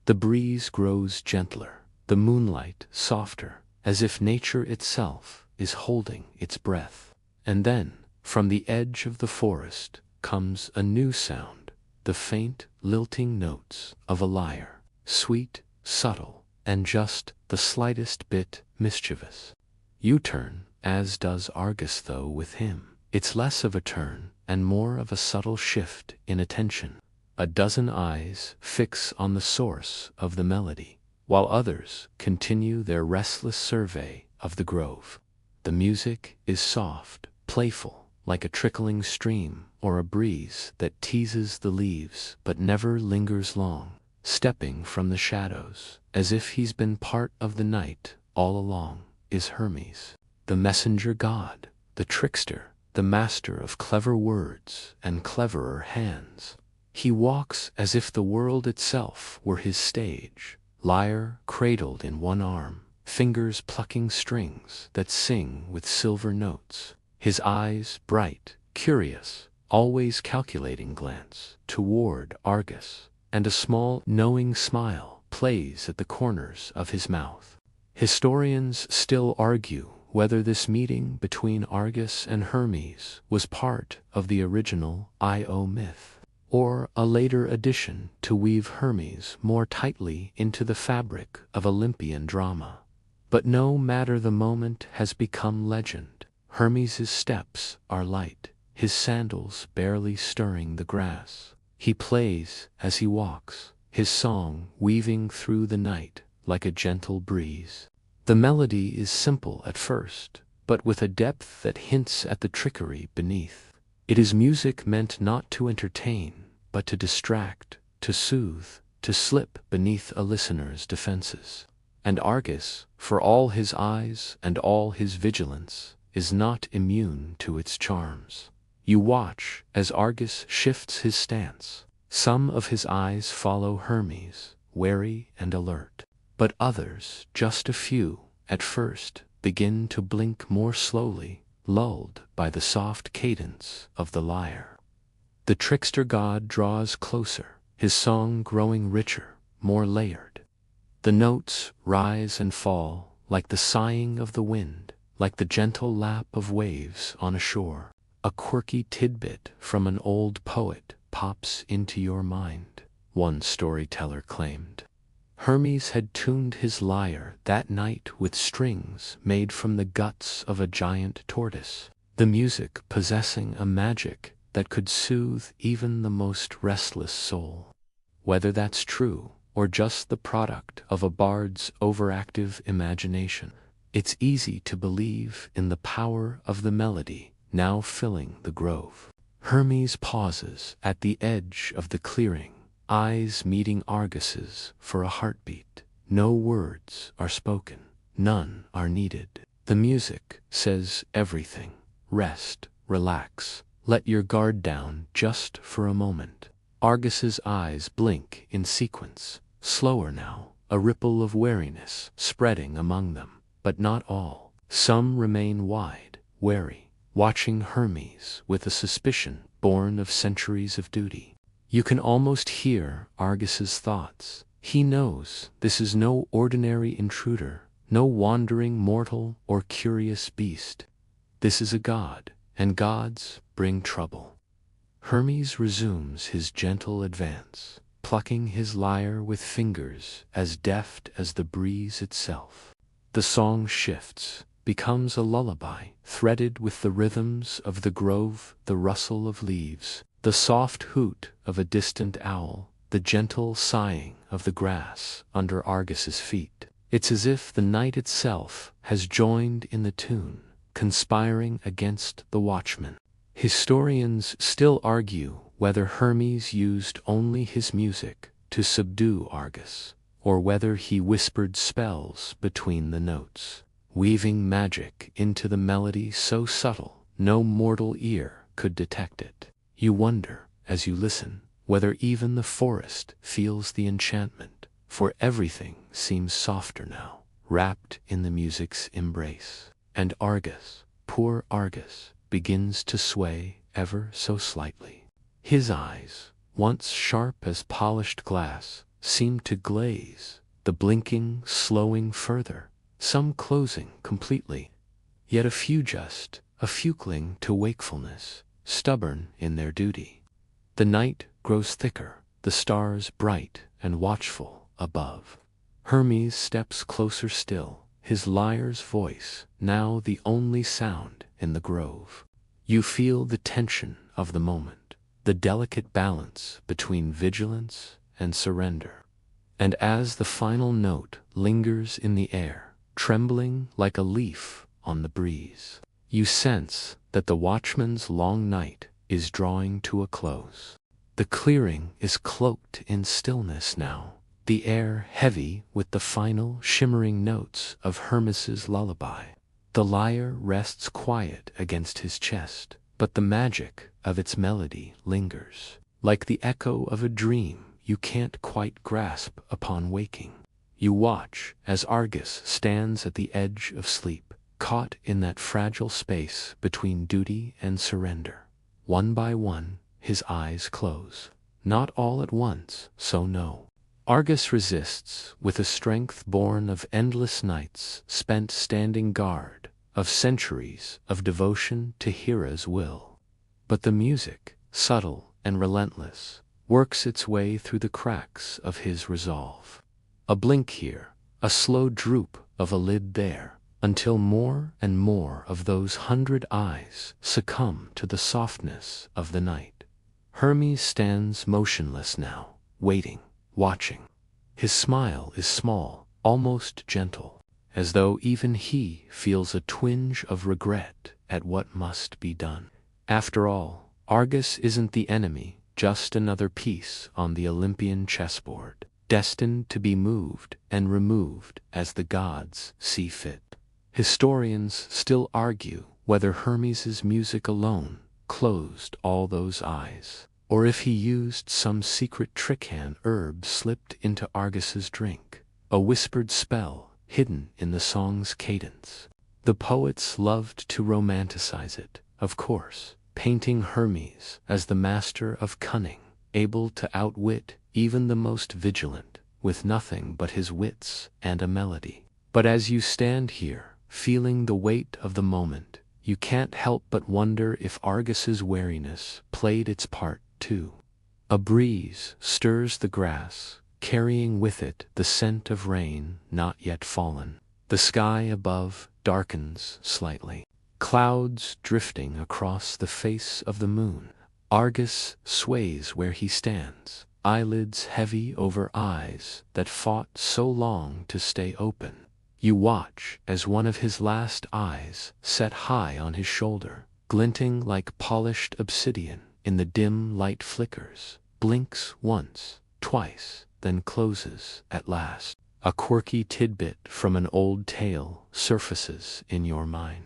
The breeze grows gentler, the moonlight softer, as if nature itself is holding its breath. And then, from the edge of the forest, comes a new sound, the faint, lilting notes of a lyre, sweet, subtle, and just the slightest bit mischievous. You turn, as does Argus, though with him. It's less of a turn and more of a subtle shift in attention. A dozen eyes fix on the source of the melody, while others continue their restless survey of the grove. The music is soft, playful, like a trickling stream or a breeze that teases the leaves but never lingers long, stepping from the shadows, as if he's been part of the night all along, is Hermes, the messenger god, the trickster, the master of clever words and cleverer hands. He walks as if the world itself were his stage, lyre cradled in one arm, fingers plucking strings that sing with silver notes, his eyes bright, curious, always calculating glance toward Argus, and a small, knowing smile plays at the corners of his mouth. Historians still argue whether this meeting between Argus and Hermes was part of the original Io myth, or a later addition to weave Hermes more tightly into the fabric of Olympian drama. But no matter, the moment has become legend. Hermes' steps are light, his sandals barely stirring the grass. He plays as he walks, his song weaving through the night like a gentle breeze. The melody is simple at first, but with a depth that hints at the trickery beneath. It is music meant not to entertain, but to distract, to soothe, to slip beneath a listener's defenses. And Argus, for all his eyes and all his vigilance, is not immune to its charms. You watch as Argus shifts his stance. Some of his eyes follow Hermes, wary and alert. But others, just a few, at first, begin to blink more slowly, lulled by the soft cadence of the lyre. The trickster god draws closer, his song growing richer, more layered. The notes rise and fall, like the sighing of the wind, like the gentle lap of waves on a shore. A quirky tidbit from an old poet pops into your mind, one storyteller claimed. Hermes had tuned his lyre that night with strings made from the guts of a giant tortoise, the music possessing a magic that could soothe even the most restless soul. Whether that's true, or just the product of a bard's overactive imagination, it's easy to believe in the power of the melody now filling the grove. Hermes pauses at the edge of the clearing, eyes meeting Argus's for a heartbeat. No words are spoken, none are needed. The music says everything. Rest, relax, let your guard down just for a moment. Argus's eyes blink in sequence, slower now, a ripple of wariness spreading among them. But not all. Some remain wide, wary, watching Hermes with a suspicion born of centuries of duty. You can almost hear Argus's thoughts. He knows this is no ordinary intruder, no wandering mortal or curious beast. This is a god, and gods bring trouble. Hermes resumes his gentle advance, plucking his lyre with fingers as deft as the breeze itself. The song shifts, becomes a lullaby, threaded with the rhythms of the grove, the rustle of leaves, the soft hoot of a distant owl, the gentle sighing of the grass under Argus's feet. It's as if the night itself has joined in the tune, conspiring against the Watchman. Historians still argue whether Hermes used only his music to subdue Argus, or whether he whispered spells between the notes, weaving magic into the melody so subtle no mortal ear could detect it. You wonder, as you listen, whether even the forest feels the enchantment, for everything seems softer now, wrapped in the music's embrace. And Argus, poor Argus, begins to sway ever so slightly. His eyes, once sharp as polished glass, seem to glaze, the blinking slowing further, some closing completely, yet a few cling to wakefulness, stubborn in their duty. The night grows thicker, the stars bright and watchful above. Hermes steps closer still, his lyre's voice now the only sound in the grove. You feel the tension of the moment, the delicate balance between vigilance and surrender. And as the final note lingers in the air, trembling like a leaf on the breeze, you sense that the watchman's long night is drawing to a close. The clearing is cloaked in stillness now, the air heavy with the final shimmering notes of Hermes's lullaby. The lyre rests quiet against his chest, but the magic of its melody lingers, like the echo of a dream you can't quite grasp upon waking. You watch as Argus stands at the edge of sleep, caught in that fragile space between duty and surrender. One by one, his eyes close. Not all at once, so no. Argus resists with a strength born of endless nights spent standing guard, of centuries of devotion to Hera's will. But the music, subtle and relentless, works its way through the cracks of his resolve. A blink here, a slow droop of a lid there, until more and more of those 100 eyes succumb to the softness of the night. Hermes stands motionless now, waiting, watching. His smile is small, almost gentle, as though even he feels a twinge of regret at what must be done. After all, Argus isn't the enemy, just another piece on the Olympian chessboard, destined to be moved and removed as the gods see fit. Historians still argue whether Hermes's music alone closed all those eyes, or if he used some secret trickhand herb slipped into Argus's drink, a whispered spell hidden in the song's cadence. The poets loved to romanticize it, of course, painting Hermes as the master of cunning, able to outwit even the most vigilant, with nothing but his wits and a melody. But as you stand here, feeling the weight of the moment, you can't help but wonder if Argus's wariness played its part too. A breeze stirs the grass, carrying with it the scent of rain not yet fallen. The sky above darkens slightly. Clouds drifting across the face of the moon. Argus sways where he stands, eyelids heavy over eyes that fought so long to stay open. You watch as one of his last eyes, set high on his shoulder, glinting like polished obsidian in the dim light flickers, blinks once, twice, then closes at last. A quirky tidbit from an old tale surfaces in your mind.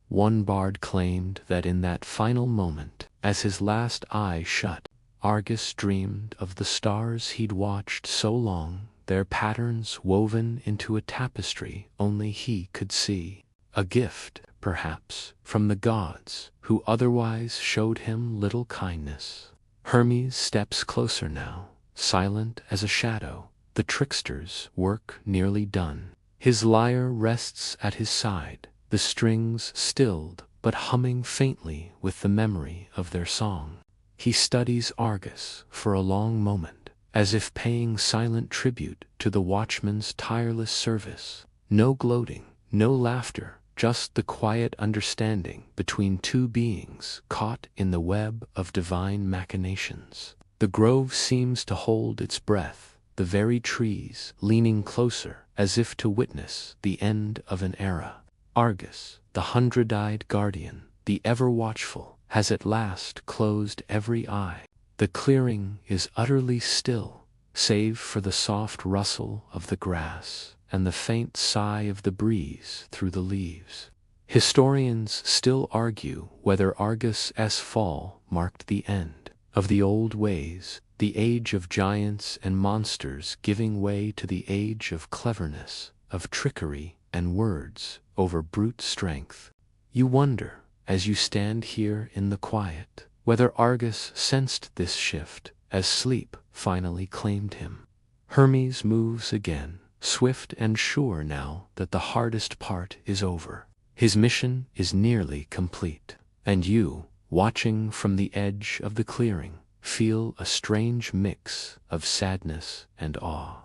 One bard claimed that in that final moment, as his last eye shut, Argus dreamed of the stars he'd watched so long, their patterns woven into a tapestry only he could see. A gift, perhaps, from the gods, who otherwise showed him little kindness. Hermes steps closer now, silent as a shadow, the trickster's work nearly done. His lyre rests at his side, the strings stilled but humming faintly with the memory of their song. He studies Argus for a long moment, as if paying silent tribute to the watchman's tireless service. No gloating, no laughter, just the quiet understanding between two beings caught in the web of divine machinations. The grove seems to hold its breath, the very trees leaning closer as if to witness the end of an era. Argus, the 100-eyed guardian, the ever-watchful, has at last closed every eye. The clearing is utterly still, save for the soft rustle of the grass and the faint sigh of the breeze through the leaves. Historians still argue whether Argus's fall marked the end of the old ways, the age of giants and monsters giving way to the age of cleverness, of trickery and words over brute strength. You wonder, as you stand here in the quiet, whether Argus sensed this shift as sleep finally claimed him. Hermes moves again, swift and sure now that the hardest part is over. His mission is nearly complete, and you, watching from the edge of the clearing, feel a strange mix of sadness and awe.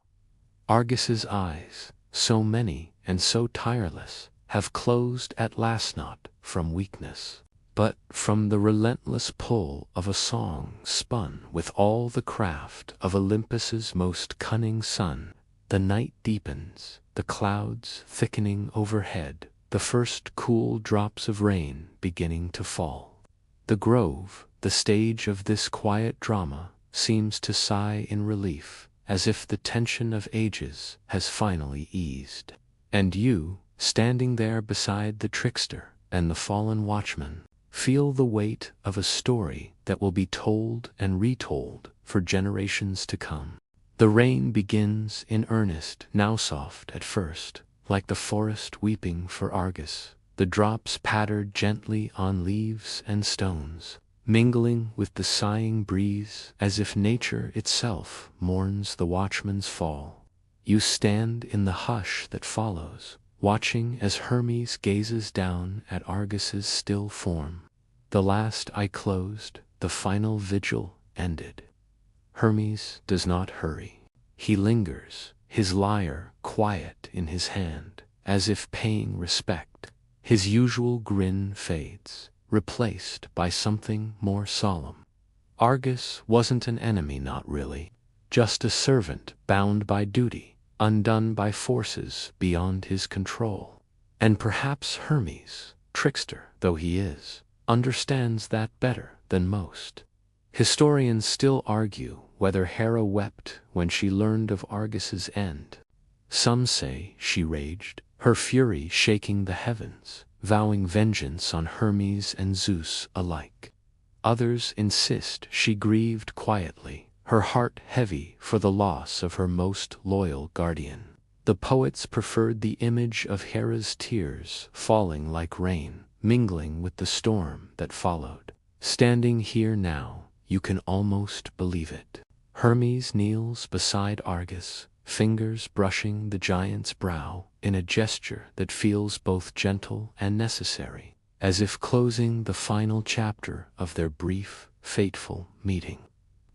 Argus's eyes, so many and so tireless, have closed at last, not from weakness, but from the relentless pull of a song spun with all the craft of Olympus's most cunning son. The night deepens, the clouds thickening overhead, the first cool drops of rain beginning to fall. The grove, the stage of this quiet drama, seems to sigh in relief, as if the tension of ages has finally eased. And you, standing there beside the trickster and the fallen watchman, feel the weight of a story that will be told and retold for generations to come. The rain begins in earnest, now soft at first, like the forest weeping for Argus. The drops pattered gently on leaves and stones, mingling with the sighing breeze as if nature itself mourns the watchman's fall. You stand in the hush that follows, watching as Hermes gazes down at Argus's still form. The last eye closed, the final vigil ended. Hermes does not hurry. He lingers, his lyre quiet in his hand, as if paying respect. His usual grin fades, replaced by something more solemn. Argus wasn't an enemy, not really, just a servant bound by duty, undone by forces beyond his control. And perhaps Hermes, trickster though he is, understands that better than most. Historians still argue whether Hera wept when she learned of Argus's end. Some say she raged, her fury shaking the heavens, vowing vengeance on Hermes and Zeus alike. Others insist she grieved quietly, her heart heavy for the loss of her most loyal guardian. The poets preferred the image of Hera's tears falling like rain, mingling with the storm that followed. Standing here now, you can almost believe it. Hermes kneels beside Argus, fingers brushing the giant's brow in a gesture that feels both gentle and necessary, as if closing the final chapter of their brief, fateful meeting.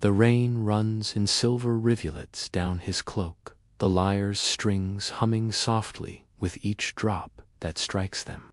The rain runs in silver rivulets down his cloak, the lyre's strings humming softly with each drop that strikes them.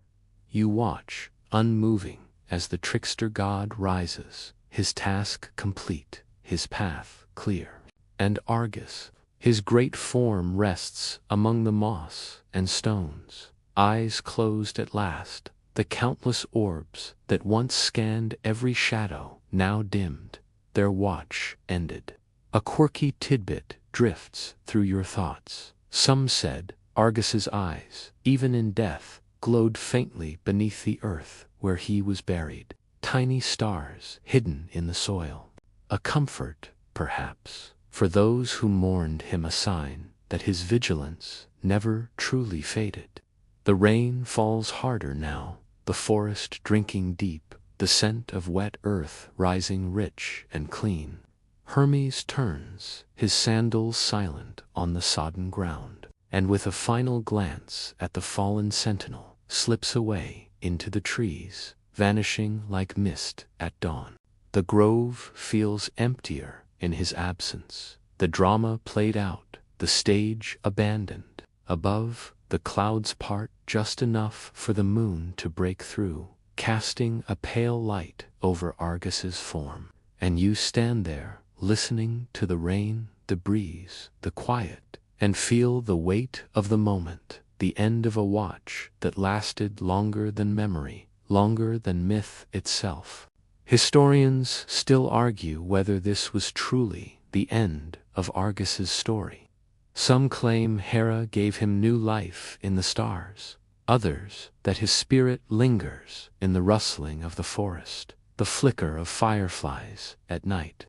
You watch, unmoving, as the trickster god rises, his task complete, his path clear. And Argus, his great form rests among the moss and stones, eyes closed at last, the countless orbs that once scanned every shadow now dimmed, their watch ended. A quirky tidbit drifts through your thoughts. Some said Argus's eyes, even in death, glowed faintly beneath the earth where he was buried, tiny stars hidden in the soil. A comfort, perhaps, for those who mourned him, a sign that his vigilance never truly faded. The rain falls harder now, the forest drinking deep, the scent of wet earth rising rich and clean. Hermes turns, his sandals silent on the sodden ground, and with a final glance at the fallen sentinel, slips away into the trees, vanishing like mist at dawn. The grove feels emptier in his absence, the drama played out, the stage abandoned. Above, the clouds part just enough for the moon to break through, casting a pale light over Argus's form. And you stand there, listening to the rain, the breeze, the quiet, and feel the weight of the moment, the end of a watch that lasted longer than memory, longer than myth itself. Historians still argue whether this was truly the end of Argus's story. Some claim Hera gave him new life in the stars, others that his spirit lingers in the rustling of the forest, the flicker of fireflies at night.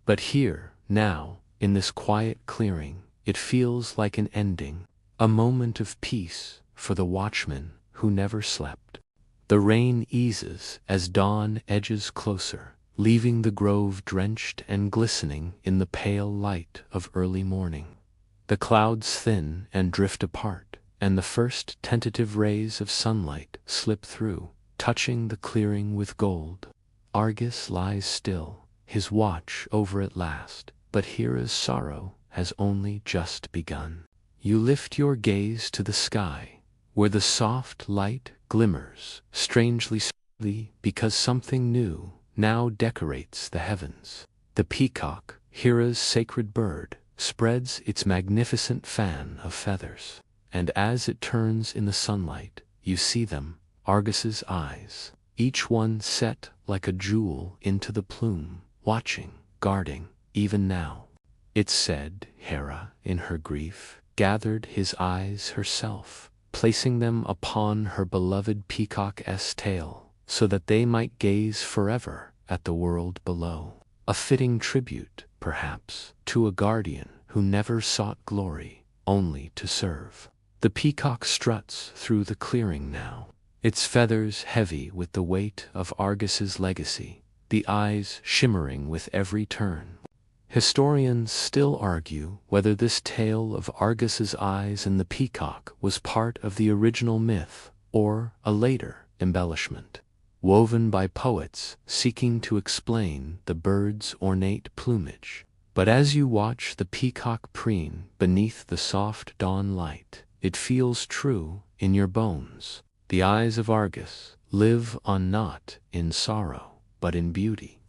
But here, now, in this quiet clearing, it feels like an ending, a moment of peace for the watchman who never slept. The rain eases as dawn edges closer, leaving the grove drenched and glistening in the pale light of early morning. The clouds thin and drift apart, and the first tentative rays of sunlight slip through, touching the clearing with gold. Argus lies still, his watch over at last, but Hera's sorrow has only just begun. You lift your gaze to the sky, where the soft light glimmers strangely because something new now decorates the heavens. The peacock, Hera's sacred bird, spreads its magnificent fan of feathers, and as it turns in the sunlight, you see them, Argus's eyes, each one set like a jewel into the plume, watching, guarding, even now. It's said Hera, in her grief, gathered his eyes herself, placing them upon her beloved peacock's tail, so that they might gaze forever at the world below. A fitting tribute, perhaps, to a guardian who never sought glory, only to serve. The peacock struts through the clearing now, its feathers heavy with the weight of Argus's legacy, the eyes shimmering with every turn. Historians still argue whether this tale of Argus's eyes and the peacock was part of the original myth or a later embellishment, woven by poets seeking to explain the bird's ornate plumage. But as you watch the peacock preen beneath the soft dawn light, it feels true in your bones. The eyes of Argus live on not in sorrow, but in beauty.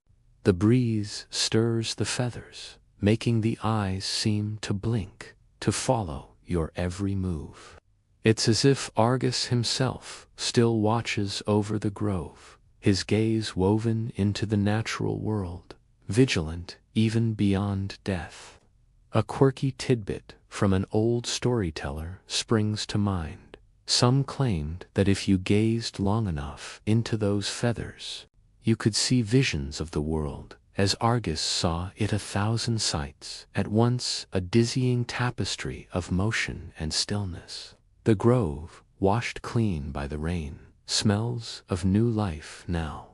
The breeze stirs the feathers, making the eyes seem to blink, to follow your every move. It's as if Argus himself still watches over the grove, his gaze woven into the natural world, vigilant even beyond death. A quirky tidbit from an old storyteller springs to mind. Some claimed that if you gazed long enough into those feathers, you could see visions of the world as Argus saw it 1,000 sights, at once a dizzying tapestry of motion and stillness. The grove, washed clean by the rain, smells of new life now.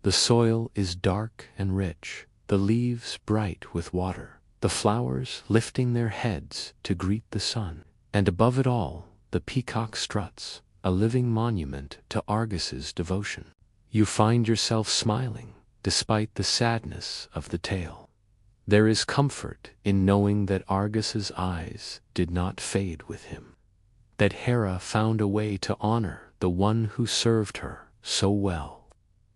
The soil is dark and rich, the leaves bright with water, the flowers lifting their heads to greet the sun, and above it all, the peacock struts, a living monument to Argus's devotion. You find yourself smiling, despite the sadness of the tale. There is comfort in knowing that Argus's eyes did not fade with him, that Hera found a way to honor the one who served her so well.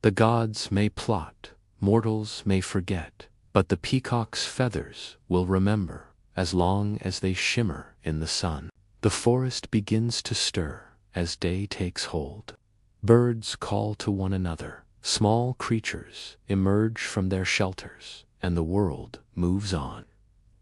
The gods may plot, mortals may forget, but the peacock's feathers will remember as long as they shimmer in the sun. The forest begins to stir as day takes hold. Birds call to one another, small creatures emerge from their shelters, and the world moves on.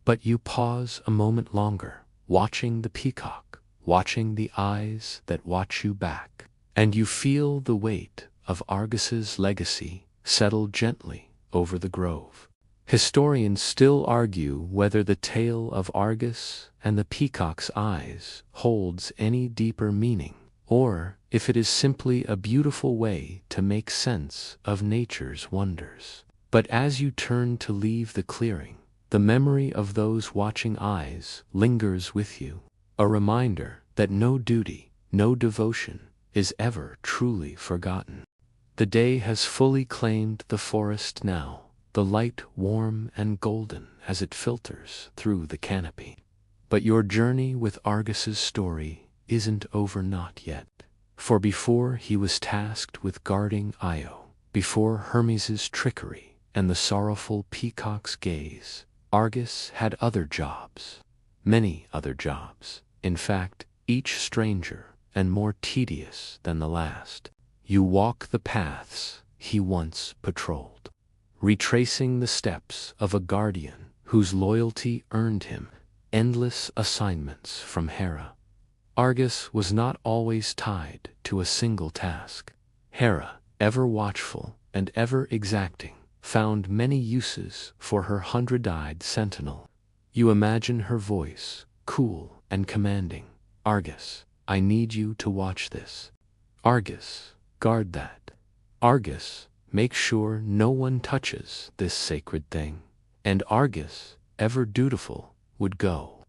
But you pause a moment longer, watching the peacock, watching the eyes that watch you back, and you feel the weight of Argus's legacy settle gently over the grove. Historians still argue whether the tale of Argus and the peacock's eyes holds any deeper meaning, or if it is simply a beautiful way to make sense of nature's wonders. But as you turn to leave the clearing, the memory of those watching eyes lingers with you, a reminder that no duty, no devotion is ever truly forgotten. The day has fully claimed the forest now, the light warm and golden as it filters through the canopy. But your journey with Argus's story isn't over not yet. For before he was tasked with guarding Io, before Hermes's trickery and the sorrowful peacock's gaze, Argus had other jobs, many other jobs, in fact, each stranger and more tedious than the last. You walk the paths he once patrolled, retracing the steps of a guardian whose loyalty earned him endless assignments from Hera. Argus was not always tied to a single task. Hera, ever watchful and ever exacting, found many uses for her 100-eyed sentinel. You imagine her voice, cool and commanding. Argus, I need you to watch this. Argus, guard that. Argus, make sure no one touches this sacred thing. And Argus, ever dutiful, would go.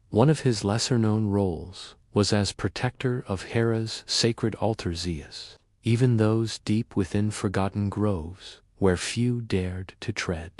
One of his lesser-known roles was as protector of Hera's sacred altar Zeus, even those deep within forgotten groves where few dared to tread.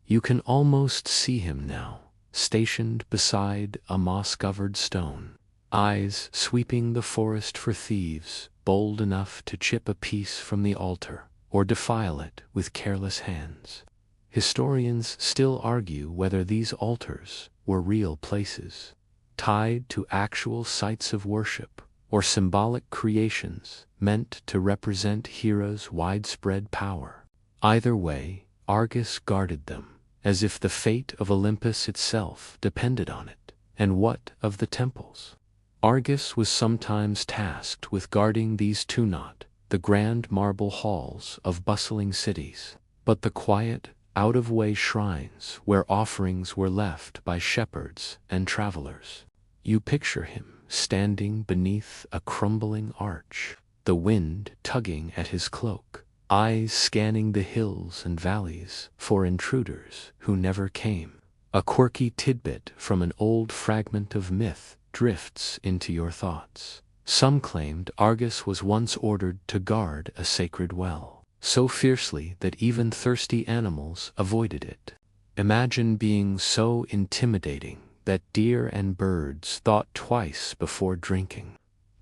You can almost see him now, stationed beside a moss-covered stone, eyes sweeping the forest for thieves bold enough to chip a piece from the altar or defile it with careless hands. Historians still argue whether these altars were real places, tied to actual sites of worship, or symbolic creations meant to represent Hera's widespread power. Either way, Argus guarded them, as if the fate of Olympus itself depended on it. And what of the temples? Argus was sometimes tasked with guarding these too, not the grand marble halls of bustling cities, but the quiet, out-of-way shrines where offerings were left by shepherds and travelers. You picture him standing beneath a crumbling arch, the wind tugging at his cloak, eyes scanning the hills and valleys for intruders who never came. A quirky tidbit from an old fragment of myth drifts into your thoughts. Some claimed Argus was once ordered to guard a sacred well, so fiercely that even thirsty animals avoided it. Imagine being so intimidating that deer and birds thought twice before drinking.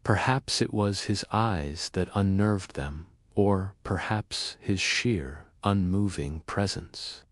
Perhaps it was his eyes that unnerved them, or perhaps his sheer, unmoving presence.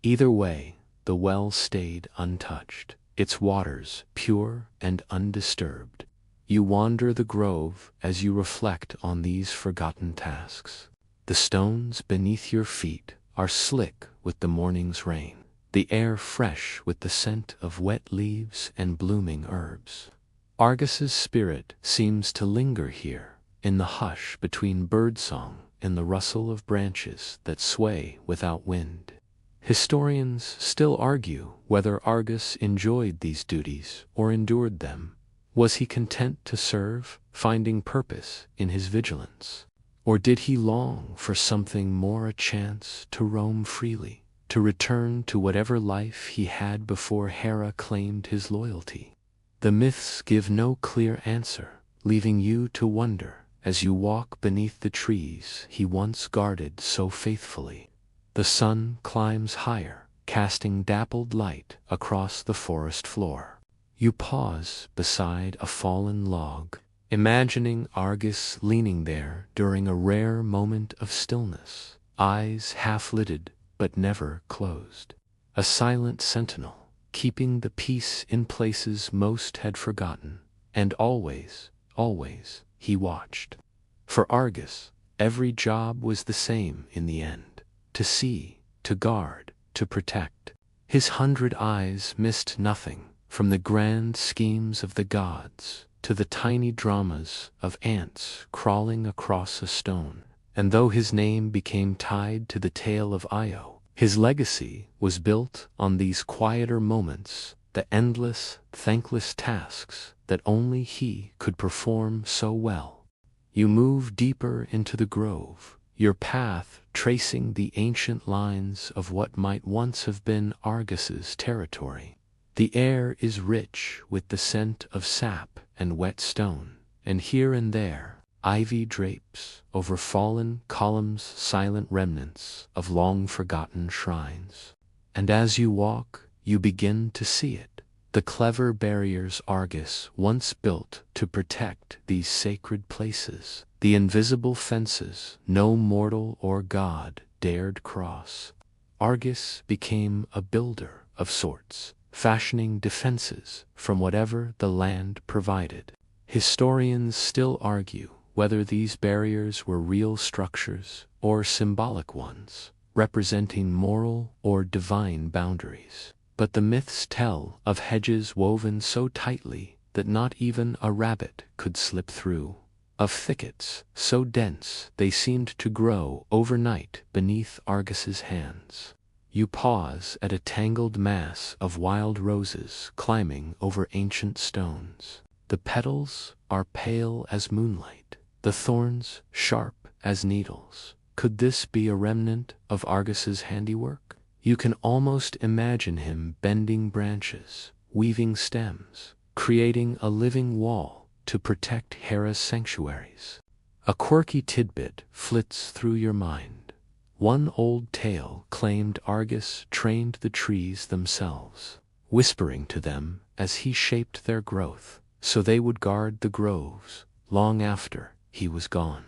Either way, the well stayed untouched, its waters pure and undisturbed. You wander the grove as you reflect on these forgotten tasks. The stones beneath your feet are slick with the morning's rain, the air fresh with the scent of wet leaves and blooming herbs. Argus's spirit seems to linger here, in the hush between birdsong and the rustle of branches that sway without wind. Historians still argue whether Argus enjoyed these duties or endured them. Was he content to serve, finding purpose in his vigilance? Or did he long for something more, a chance to roam freely, to return to whatever life he had before Hera claimed his loyalty? The myths give no clear answer, leaving you to wonder as you walk beneath the trees he once guarded so faithfully. The sun climbs higher, casting dappled light across the forest floor. You pause beside a fallen log, imagining Argus leaning there during a rare moment of stillness, eyes half-lidded but never closed. A silent sentinel, keeping the peace in places most had forgotten, and always, always, he watched. For Argus, every job was the same in the end: to see, to guard, to protect. His 100 eyes missed nothing, from the grand schemes of the gods to the tiny dramas of ants crawling across a stone. And though his name became tied to the tale of Io, his legacy was built on these quieter moments, the endless, thankless tasks that only he could perform so well. You move deeper into the grove, your path tracing the ancient lines of what might once have been Argus's territory. The air is rich with the scent of sap and wet stone, and here and there, ivy drapes over fallen columns, silent remnants of long-forgotten shrines. And as you walk, you begin to see it, the clever barriers Argus once built to protect these sacred places, the invisible fences no mortal or god dared cross. Argus became a builder of sorts, fashioning defenses from whatever the land provided. Historians still argue whether these barriers were real structures or symbolic ones, representing moral or divine boundaries. But the myths tell of hedges woven so tightly that not even a rabbit could slip through, of thickets so dense they seemed to grow overnight beneath Argus's hands. You pause at a tangled mass of wild roses climbing over ancient stones. The petals are pale as moonlight, the thorns sharp as needles. Could this be a remnant of Argus's handiwork? You can almost imagine him bending branches, weaving stems, creating a living wall to protect Hera's sanctuaries. A quirky tidbit flits through your mind. One old tale claimed Argus trained the trees themselves, whispering to them as he shaped their growth, so they would guard the groves long after he was gone.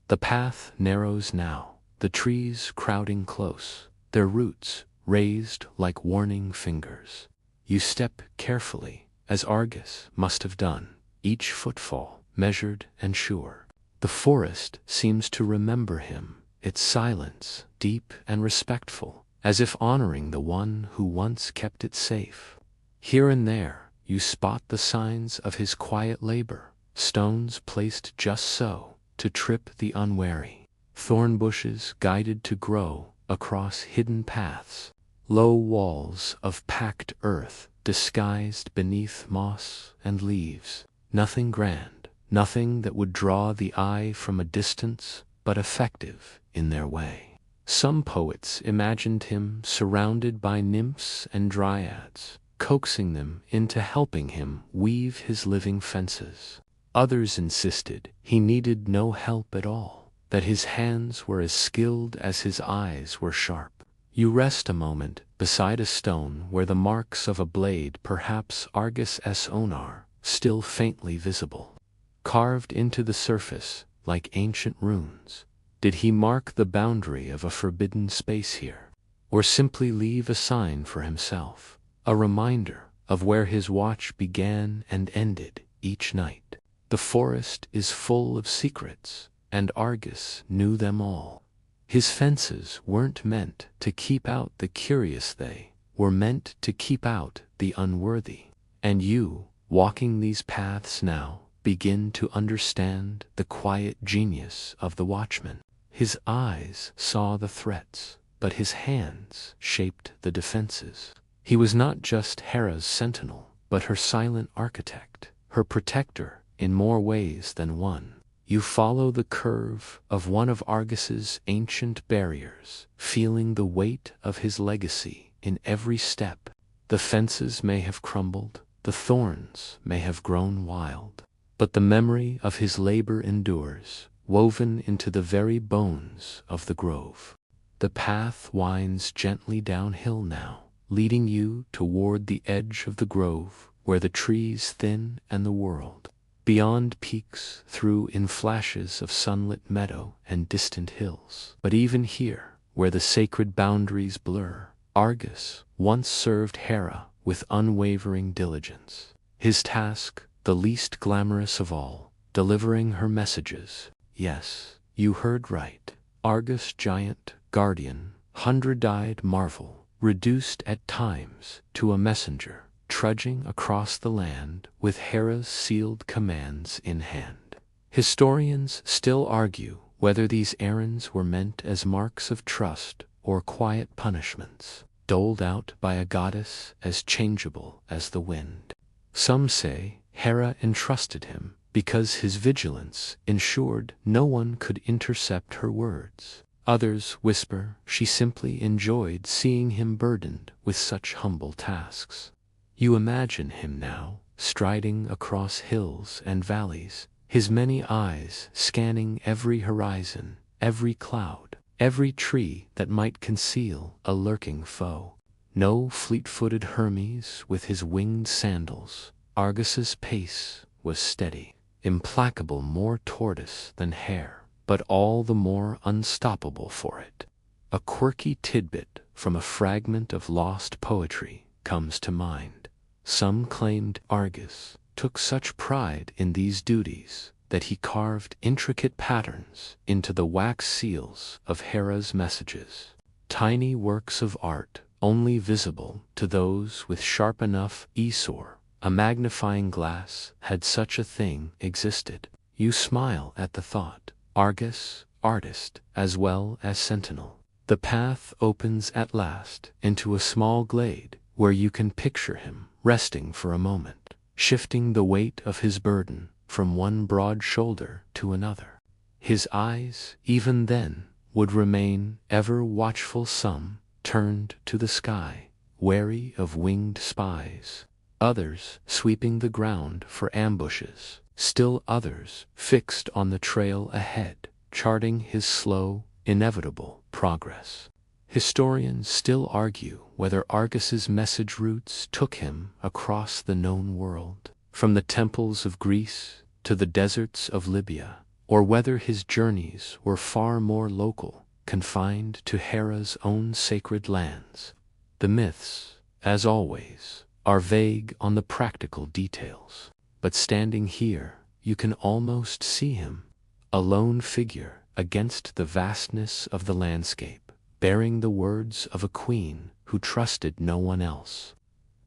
The path narrows now, the trees crowding close, their roots raised like warning fingers. You step carefully, as Argus must have done, each footfall measured and sure. The forest seems to remember him, its silence deep and respectful, as if honoring the one who once kept it safe. Here and there you spot the signs of his quiet labor, stones placed just so to trip the unwary, thorn bushes guided to grow across hidden paths, low walls of packed earth disguised beneath moss and leaves. Nothing grand, nothing that would draw the eye from a distance, but effective in their way. Some poets imagined him surrounded by nymphs and dryads, coaxing them into helping him weave his living fences. Others insisted he needed no help at all, that his hands were as skilled as his eyes were sharp. You rest a moment beside a stone where the marks of a blade, perhaps Argus' onar, still faintly visible, carved into the surface like ancient runes. Did he mark the boundary of a forbidden space here, or simply leave a sign for himself, a reminder of where his watch began and ended each night? The forest is full of secrets, and Argus knew them all. His fences weren't meant to keep out the curious, they were meant to keep out the unworthy. And you, walking these paths now, begin to understand the quiet genius of the watchman. His eyes saw the threats, but his hands shaped the defenses. He was not just Hera's sentinel, but her silent architect, her protector in more ways than one. You follow the curve of one of Argus's ancient barriers, feeling the weight of his legacy in every step. The fences may have crumbled, the thorns may have grown wild, but the memory of his labor endures, woven into the very bones of the grove. The path winds gently downhill now, leading you toward the edge of the grove, where the trees thin and the world beyond peaks through in flashes of sunlit meadow and distant hills. But even here, where the sacred boundaries blur, Argus once served Hera with unwavering diligence. His task, the least glamorous of all, delivering her messages. Yes, you heard right. Argus, giant, guardian, 100-eyed marvel, reduced at times to a messenger, trudging across the land with Hera's sealed commands in hand. Historians still argue whether these errands were meant as marks of trust or quiet punishments, doled out by a goddess as changeable as the wind. Some say Hera entrusted him because his vigilance ensured no one could intercept her words. Others whisper she simply enjoyed seeing him burdened with such humble tasks. You imagine him now, striding across hills and valleys, his many eyes scanning every horizon, every cloud, every tree that might conceal a lurking foe. No fleet-footed Hermes with his winged sandals. Argus's pace was steady, implacable, more tortoise than hare, but all the more unstoppable for it. A quirky tidbit from a fragment of lost poetry comes to mind. Some claimed Argus took such pride in these duties that he carved intricate patterns into the wax seals of Hera's messages, tiny works of art only visible to those with sharp enough esor, a magnifying glass, had such a thing existed. You smile at the thought. Argus, artist as well as sentinel. The path opens at last into a small glade where you can picture him resting for a moment, shifting the weight of his burden from one broad shoulder to another. His eyes, even then, would remain ever watchful, some turned to the sky, wary of winged spies, others sweeping the ground for ambushes, still others fixed on the trail ahead, charting his slow, inevitable progress. Historians still argue whether Argus's message routes took him across the known world, from the temples of Greece to the deserts of Libya, or whether his journeys were far more local, confined to Hera's own sacred lands. The myths, as always, are vague on the practical details, but standing here, you can almost see him, a lone figure against the vastness of the landscape, bearing the words of a queen who trusted no one else.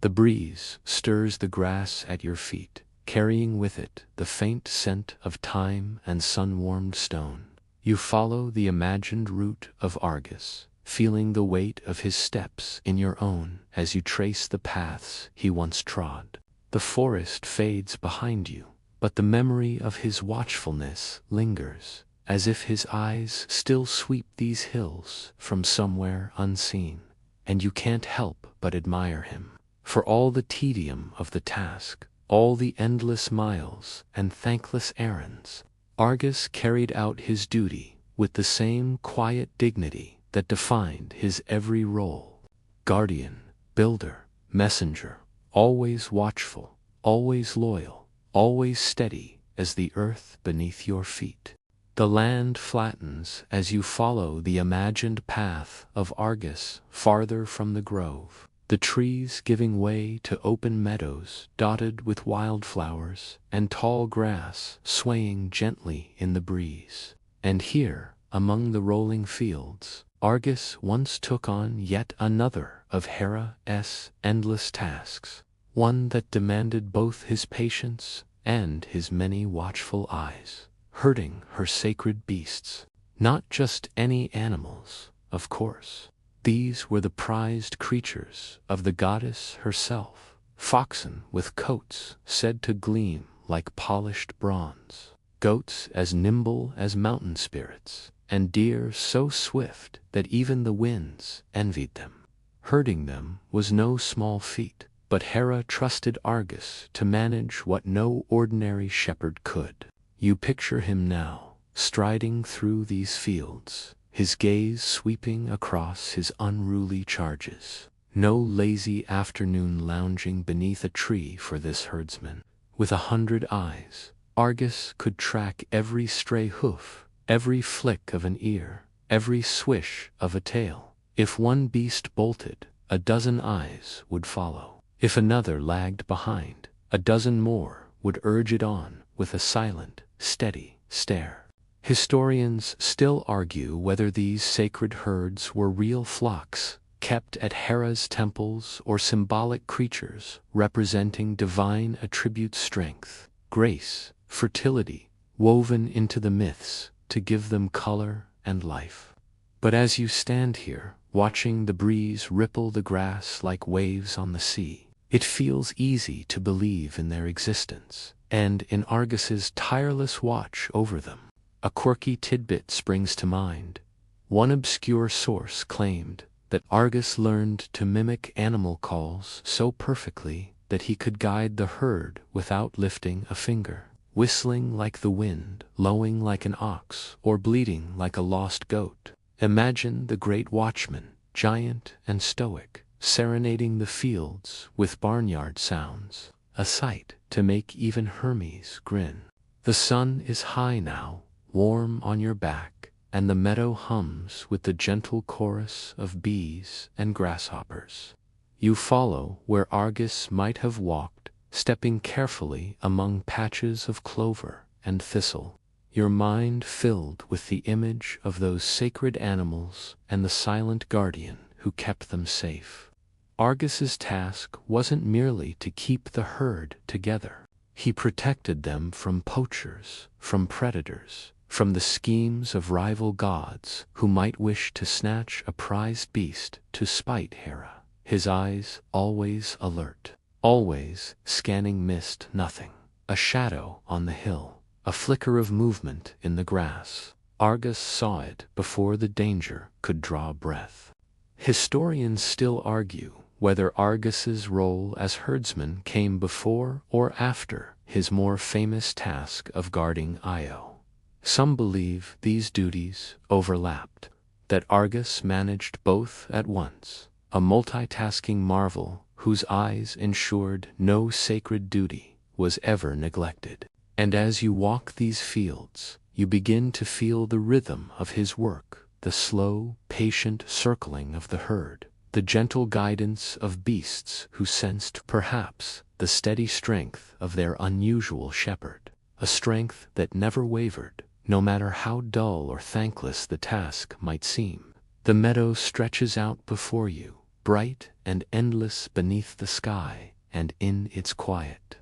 The breeze stirs the grass at your feet, carrying with it the faint scent of thyme and sun-warmed stone. You follow the imagined route of Argus, feeling the weight of his steps in your own as you trace the paths he once trod. The forest fades behind you, but the memory of his watchfulness lingers, as if his eyes still sweep these hills from somewhere unseen, and you can't help but admire him. For all the tedium of the task, all the endless miles and thankless errands, Argus carried out his duty with the same quiet dignity that defined his every role. Guardian, builder, messenger, always watchful, always loyal, always steady as the earth beneath your feet. The land flattens as you follow the imagined path of Argus farther from the grove, the trees giving way to open meadows dotted with wildflowers and tall grass swaying gently in the breeze. And here, among the rolling fields, Argus once took on yet another of Hera's endless tasks, one that demanded both his patience and his many watchful eyes, herding her sacred beasts. Not just any animals, of course. These were the prized creatures of the goddess herself, oxen with coats said to gleam like polished bronze, goats as nimble as mountain spirits, and deer so swift that even the winds envied them. Herding them was no small feat, but Hera trusted Argus to manage what no ordinary shepherd could. You picture him now, striding through these fields, his gaze sweeping across his unruly charges. No lazy afternoon lounging beneath a tree for this herdsman. With 100 eyes, Argus could track every stray hoof, every flick of an ear, every swish of a tail. If one beast bolted, a dozen eyes would follow. If another lagged behind, a dozen more would urge it on with a silent, steady stare. Historians still argue whether these sacred herds were real flocks, kept at Hera's temples, or symbolic creatures representing divine attribute: strength, grace, fertility, woven into the myths to give them color and life. But as you stand here, watching the breeze ripple the grass like waves on the sea, it feels easy to believe in their existence, and in Argus's tireless watch over them. A quirky tidbit springs to mind. One obscure source claimed that Argus learned to mimic animal calls so perfectly that he could guide the herd without lifting a finger, whistling like the wind, lowing like an ox, or bleating like a lost goat. Imagine the great Watchman, giant and stoic, serenading the fields with barnyard sounds, a sight to make even Hermes grin. The sun is high now, warm on your back, and the meadow hums with the gentle chorus of bees and grasshoppers. You follow where Argus might have walked, stepping carefully among patches of clover and thistle, your mind filled with the image of those sacred animals and the silent guardian who kept them safe. Argus's task wasn't merely to keep the herd together. He protected them from poachers, from predators, from the schemes of rival gods who might wish to snatch a prized beast to spite Hera. His eyes always alert, always scanning mist. Nothing. A shadow on the hill, a flicker of movement in the grass. Argus saw it before the danger could draw breath. Historians still argue whether Argus's role as herdsman came before or after his more famous task of guarding Io. Some believe these duties overlapped, that Argus managed both at once, a multitasking marvel whose eyes ensured no sacred duty was ever neglected. And as you walk these fields, you begin to feel the rhythm of his work, the slow, patient circling of the herd, the gentle guidance of beasts who sensed perhaps the steady strength of their unusual shepherd. a strength that never wavered, no matter how dull or thankless the task might seem. The meadow stretches out before you, bright and endless beneath the sky, and in its quiet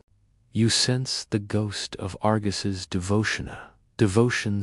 you sense the ghost of Argus's devotion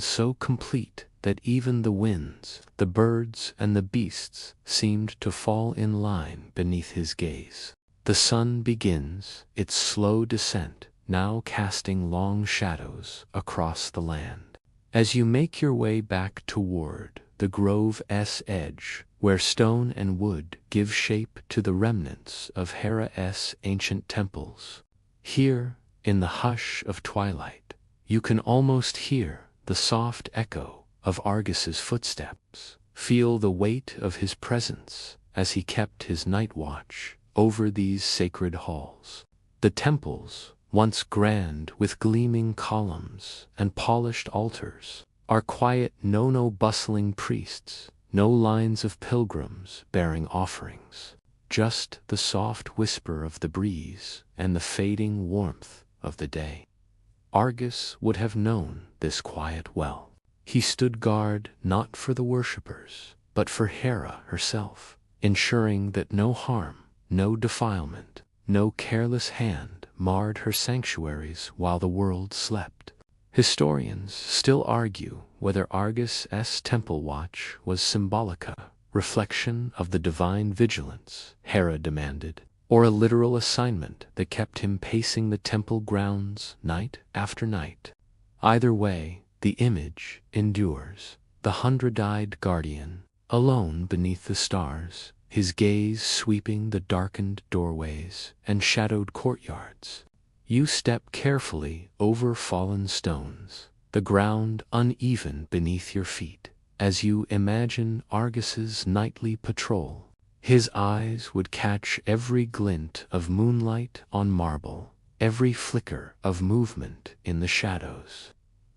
so complete that even the winds, the birds, and the beasts seemed to fall in line beneath his gaze. The sun begins its slow descent, now casting long shadows across the land. As you make your way back toward the grove's edge, where stone and wood give shape to the remnants of Hera's ancient temples, here, in the hush of twilight, you can almost hear the soft echo of Argus's footsteps, feel the weight of his presence as he kept his night watch over these sacred halls. The temples, once grand with gleaming columns and polished altars, are quiet, no bustling priests, no lines of pilgrims bearing offerings, just the soft whisper of the breeze and the fading warmth of the day. Argus would have known this quiet well. He stood guard not for the worshippers, but for Hera herself, ensuring that no harm, no defilement, no careless hand marred her sanctuaries while the world slept. Historians still argue whether Argus's temple watch was symbolica, reflection of the divine vigilance Hera demanded, or a literal assignment that kept him pacing the temple grounds night after night. Either way, the image endures. The 100-eyed guardian, alone beneath the stars, his gaze sweeping the darkened doorways and shadowed courtyards. You step carefully over fallen stones, the ground uneven beneath your feet, as you imagine Argus's nightly patrol. His eyes would catch every glint of moonlight on marble, every flicker of movement in the shadows.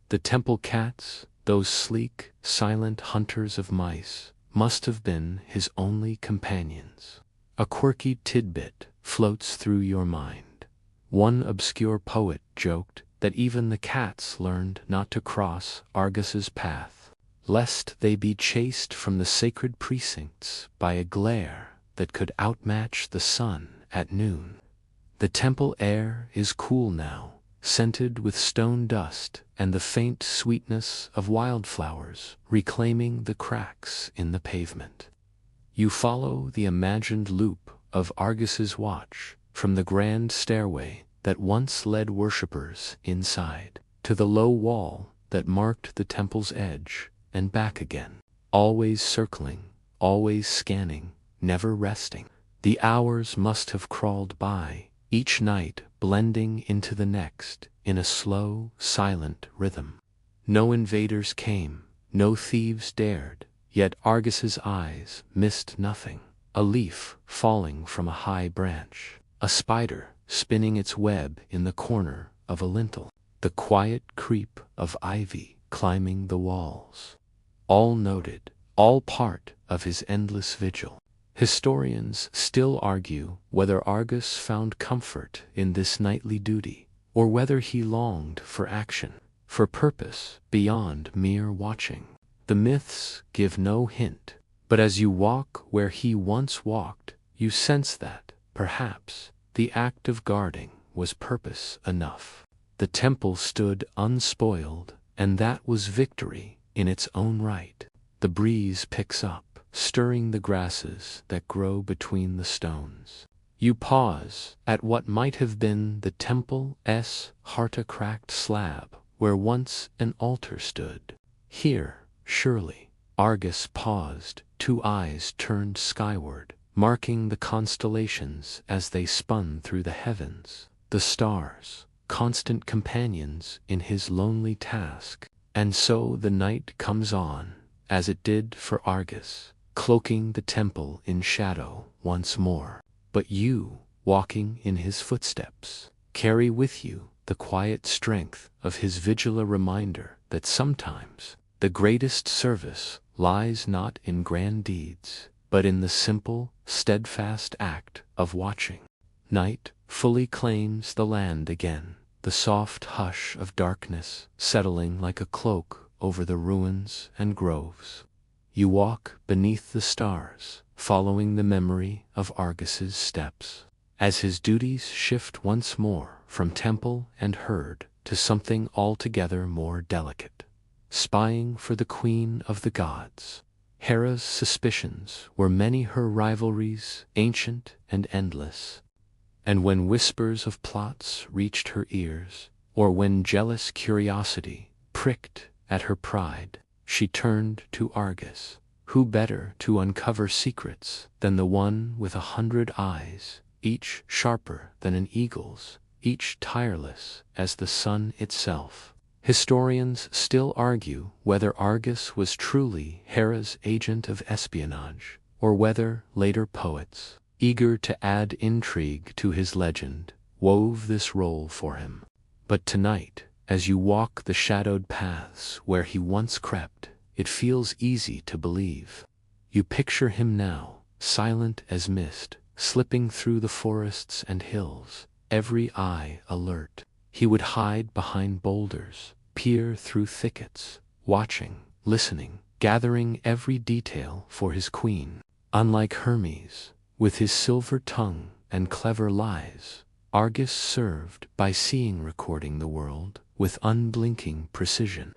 The temple cats, those sleek, silent hunters of mice, must have been his only companions. A quirky tidbit floats through your mind. One obscure poet joked that even the cats learned not to cross Argus's path, lest they be chased from the sacred precincts by a glare that could outmatch the sun at noon. The temple air is cool now, scented with stone dust and the faint sweetness of wildflowers reclaiming the cracks in the pavement. You follow the imagined loop of Argus's watch from the grand stairway that once led worshippers inside to the low wall that marked the temple's edge and back again, always circling, always scanning, never resting. The hours must have crawled by, each night blending into the next in a slow, silent rhythm. No invaders came, no thieves dared, yet Argus's eyes missed nothing. A leaf falling from a high branch, a spider spinning its web in the corner of a lintel, the quiet creep of ivy climbing the walls. All noted, all part of his endless vigil. Historians still argue whether Argus found comfort in this nightly duty, or whether he longed for action, for purpose beyond mere watching. The myths give no hint, but as you walk where he once walked, you sense that, perhaps, the act of guarding was purpose enough. The temple stood unspoiled, and that was victory in its own right. The breeze picks up, stirring the grasses that grow between the stones. You pause at what might have been the temple's heart-a-cracked slab where once an altar stood. Here, surely, Argus paused, 2 eyes turned skyward, marking the constellations as they spun through the heavens, the stars, constant companions in his lonely task. And so the night comes on, as it did for Argus, cloaking the temple in shadow once more. But you, walking in his footsteps, carry with you the quiet strength of his vigil, a reminder that sometimes the greatest service lies not in grand deeds, but in the simple, steadfast act of watching. Night fully claims the land again, the soft hush of darkness settling like a cloak over the ruins and groves. You walk beneath the stars, following the memory of Argus's steps, as his duties shift once more from temple and herd to something altogether more delicate. Spying for the queen of the gods. Hera's suspicions were many, her rivalries ancient and endless. And when whispers of plots reached her ears, or when jealous curiosity pricked at her pride, she turned to Argus. Who better to uncover secrets than the one with 100 eyes, each sharper than an eagle's, each tireless as the sun itself? Historians still argue whether Argus was truly Hera's agent of espionage, or whether later poets, eager to add intrigue to his legend, wove this role for him. But tonight, as you walk the shadowed paths where he once crept, it feels easy to believe. You picture him now, silent as mist, slipping through the forests and hills, every eye alert. He would hide behind boulders, peer through thickets, watching, listening, gathering every detail for his queen. Unlike Hermes, with his silver tongue and clever lies, Argus served by seeing, recording the world with unblinking precision.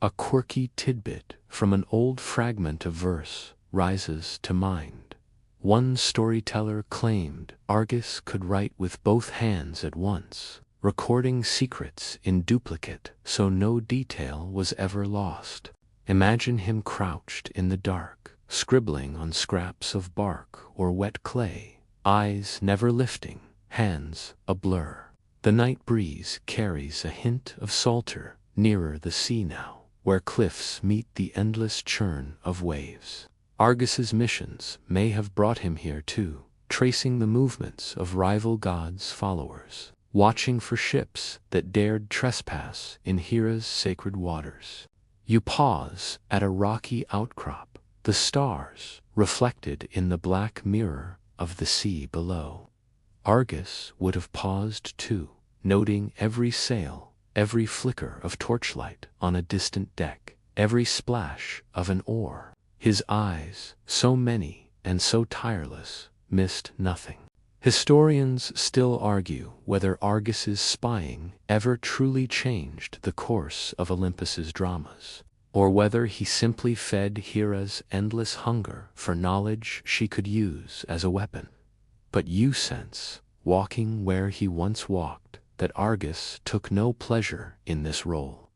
A quirky tidbit from an old fragment of verse rises to mind. One storyteller claimed Argus could write with both hands at once, recording secrets in duplicate so no detail was ever lost. Imagine him crouched in the dark, scribbling on scraps of bark or wet clay, eyes never lifting, hands a blur. The night breeze carries a hint of salter, nearer the sea now, where cliffs meet the endless churn of waves. Argus's missions may have brought him here too, tracing the movements of rival gods' followers, watching for ships that dared trespass in Hera's sacred waters. You pause at a rocky outcrop, the stars reflected in the black mirror of the sea below. Argus would have paused too, noting every sail, every flicker of torchlight on a distant deck, every splash of an oar. His eyes, so many and so tireless, missed nothing. Historians still argue whether Argus's spying ever truly changed the course of Olympus's dramas, or whether he simply fed Hera's endless hunger for knowledge she could use as a weapon. But you sense, walking where he once walked, that Argus took no pleasure in this role.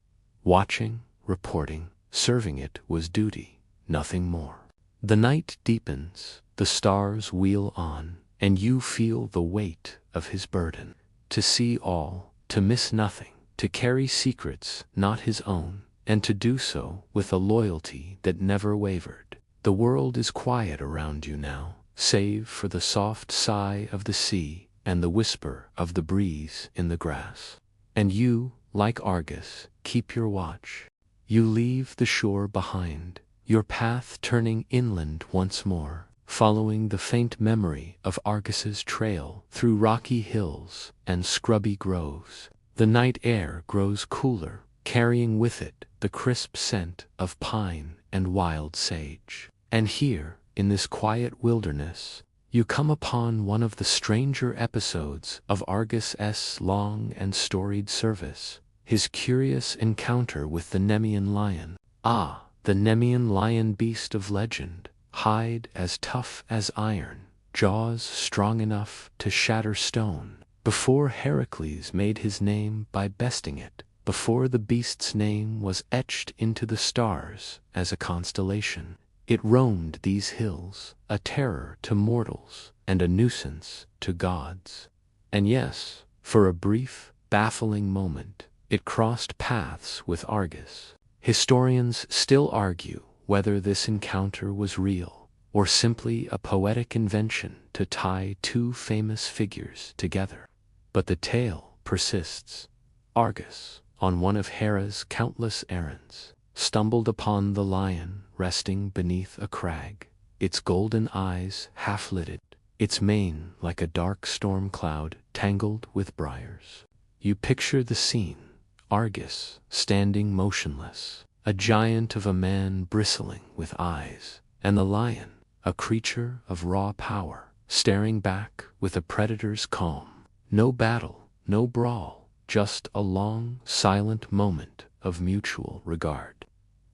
Watching, reporting, serving it was duty, nothing more. The night deepens, the stars wheel on, and you feel the weight of his burden. To see all, to miss nothing, to carry secrets not his own, and to do so with a loyalty that never wavered. The world is quiet around you now, save for the soft sigh of the sea and the whisper of the breeze in the grass. And you, like Argus, keep your watch. You leave the shore behind, your path turning inland once more, following the faint memory of Argus's trail through rocky hills and scrubby groves. The night air grows cooler, carrying with it the crisp scent of pine and wild sage. And here, in this quiet wilderness, you come upon one of the stranger episodes of Argus's long and storied service, his curious encounter with the Nemean lion. Ah, the Nemean lion, beast of legend, hide as tough as iron, jaws strong enough to shatter stone. Before Heracles made his name by besting it, before the beast's name was etched into the stars as a constellation, it roamed these hills, a terror to mortals and a nuisance to gods. And yes, for a brief, baffling moment, it crossed paths with Argus. Historians still argue whether this encounter was real, or simply a poetic invention to tie two famous figures together. But the tale persists. Argus, on one of Hera's countless errands, stumbled upon the lion resting beneath a crag, its golden eyes half-lidded, its mane like a dark storm cloud tangled with briars. You picture the scene: Argus standing motionless, a giant of a man bristling with eyes, and the lion, a creature of raw power, staring back with a predator's calm. No battle, no brawl, just a long, silent moment of mutual regard.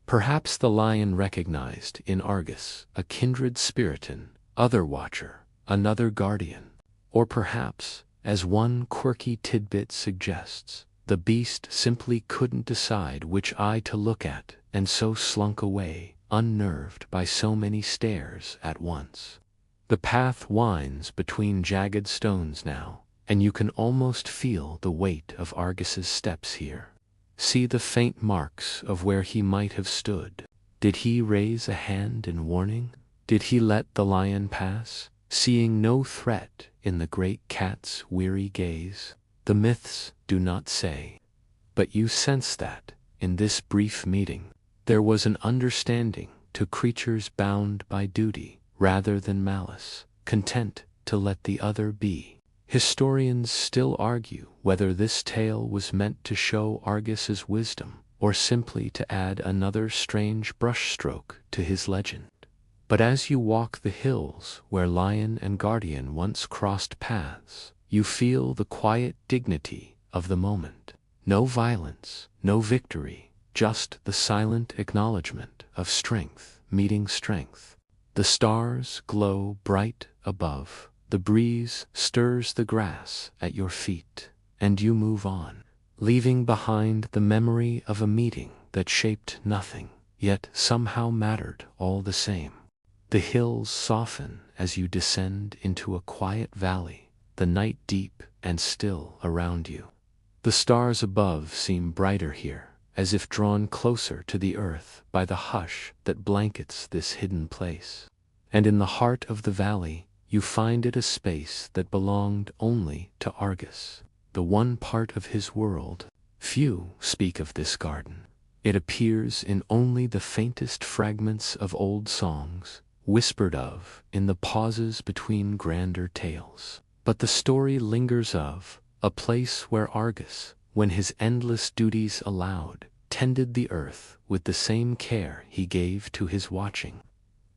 Perhaps the lion recognized in Argus a kindred spiritan, other watcher, another guardian. Or perhaps, as one quirky tidbit suggests, the beast simply couldn't decide which eye to look at and so slunk away, unnerved by so many stares at once. The path winds between jagged stones now, and you can almost feel the weight of Argus's steps here. See the faint marks of where he might have stood. Did he raise a hand in warning? Did he let the lion pass, seeing no threat in the great cat's weary gaze? The myths do not say. But you sense that, in this brief meeting, there was an understanding to creatures bound by duty rather than malice, content to let the other be. Historians still argue whether this tale was meant to show Argus's wisdom or simply to add another strange brushstroke to his legend. But as you walk the hills where lion and guardian once crossed paths, you feel the quiet dignity of the moment. No violence, no victory, just the silent acknowledgement of strength meeting strength. The stars glow bright above, the breeze stirs the grass at your feet, and you move on, leaving behind the memory of a meeting that shaped nothing, yet somehow mattered all the same. The hills soften as you descend into a quiet valley, the night deep and still around you. The stars above seem brighter here, as if drawn closer to the earth by the hush that blankets this hidden place. And in the heart of the valley, you find it a space that belonged only to Argus, the one part of his world. Few speak of this garden. It appears in only the faintest fragments of old songs, whispered of in the pauses between grander tales. But the story lingers of a place where Argus, when his endless duties allowed, tended the earth with the same care he gave to his watching.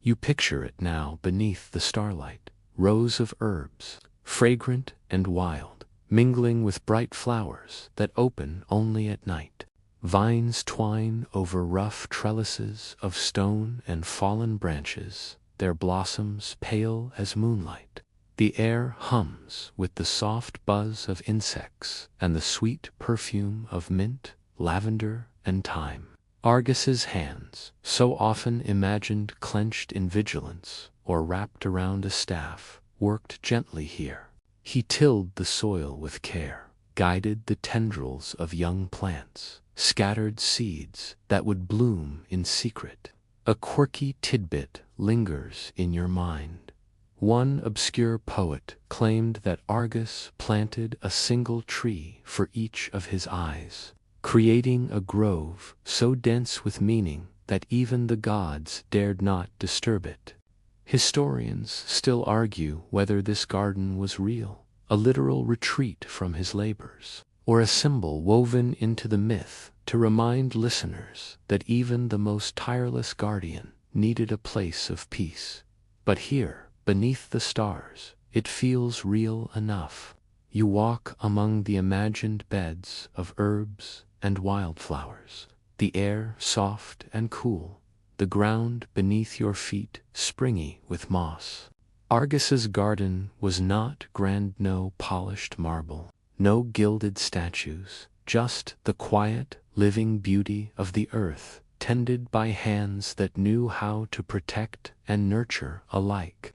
You picture it now beneath the starlight, rows of herbs, fragrant and wild, mingling with bright flowers that open only at night. Vines twine over rough trellises of stone and fallen branches, their blossoms pale as moonlight. The air hums with the soft buzz of insects and the sweet perfume of mint, lavender, and thyme. Argus's hands, so often imagined clenched in vigilance or wrapped around a staff, worked gently here. He tilled the soil with care, guided the tendrils of young plants, scattered seeds that would bloom in secret. A quirky tidbit lingers in your mind. One obscure poet claimed that Argus planted a single tree for each of his eyes, creating a grove so dense with meaning that even the gods dared not disturb it. Historians still argue whether this garden was real, a literal retreat from his labors, or a symbol woven into the myth to remind listeners that even the most tireless guardian needed a place of peace. But here, beneath the stars, it feels real enough. You walk among the imagined beds of herbs and wildflowers, the air soft and cool, the ground beneath your feet springy with moss. Argus's garden was not grand, no polished marble, no gilded statues, just the quiet, living beauty of the earth, tended by hands that knew how to protect and nurture alike.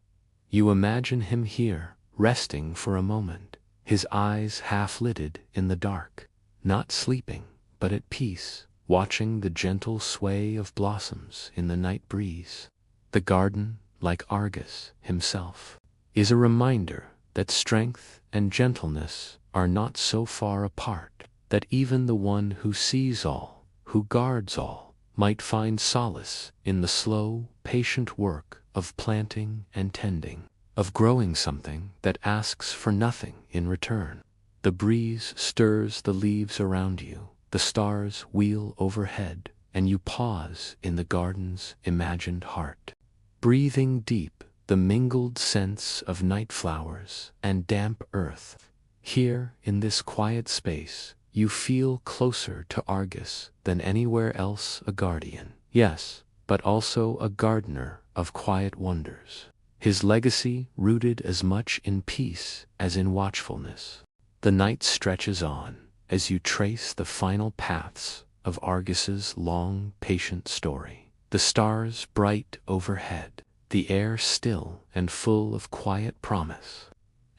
You imagine him here, resting for a moment, his eyes half-lidded in the dark, not sleeping, but at peace, watching the gentle sway of blossoms in the night breeze. The garden, like Argus himself, is a reminder that strength and gentleness are not so far apart, that even the one who sees all, who guards all, might find solace in the slow, patient work of planting and tending, of growing something that asks for nothing in return. The breeze stirs the leaves around you, the stars wheel overhead, and you pause in the garden's imagined heart. Breathing deep the mingled scents of night flowers and damp earth, here in this quiet space, you feel closer to Argus than anywhere else, a guardian, yes, but also a gardener of quiet wonders. His legacy rooted as much in peace as in watchfulness. The night stretches on as you trace the final paths of Argus's long, patient story. The stars bright overhead, the air still and full of quiet promise.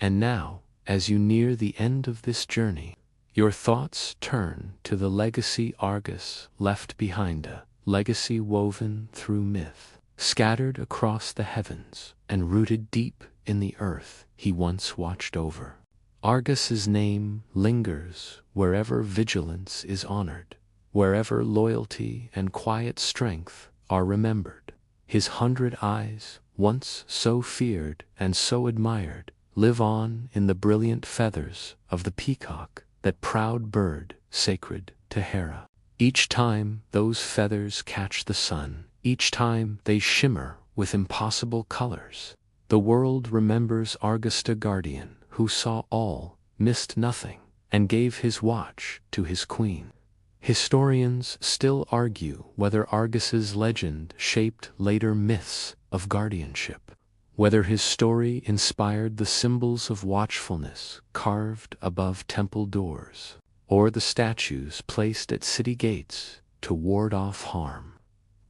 And now, as you near the end of this journey, your thoughts turn to the legacy Argus left behind, a legacy woven through myth, scattered across the heavens, and rooted deep in the earth he once watched over. Argus's name lingers wherever vigilance is honored, wherever loyalty and quiet strength are remembered. His 100 eyes, once so feared and so admired, live on in the brilliant feathers of the peacock, that proud bird sacred to Hera. Each time those feathers catch the sun, each time they shimmer with impossible colors, the world remembers Argus, the guardian, who saw all, missed nothing, and gave his watch to his queen. Historians still argue whether Argus's legend shaped later myths of guardianship, whether his story inspired the symbols of watchfulness carved above temple doors, or the statues placed at city gates to ward off harm.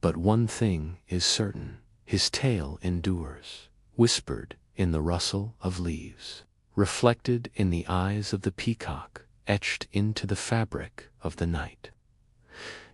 But one thing is certain, his tale endures, whispered in the rustle of leaves, reflected in the eyes of the peacock, etched into the fabric of the night.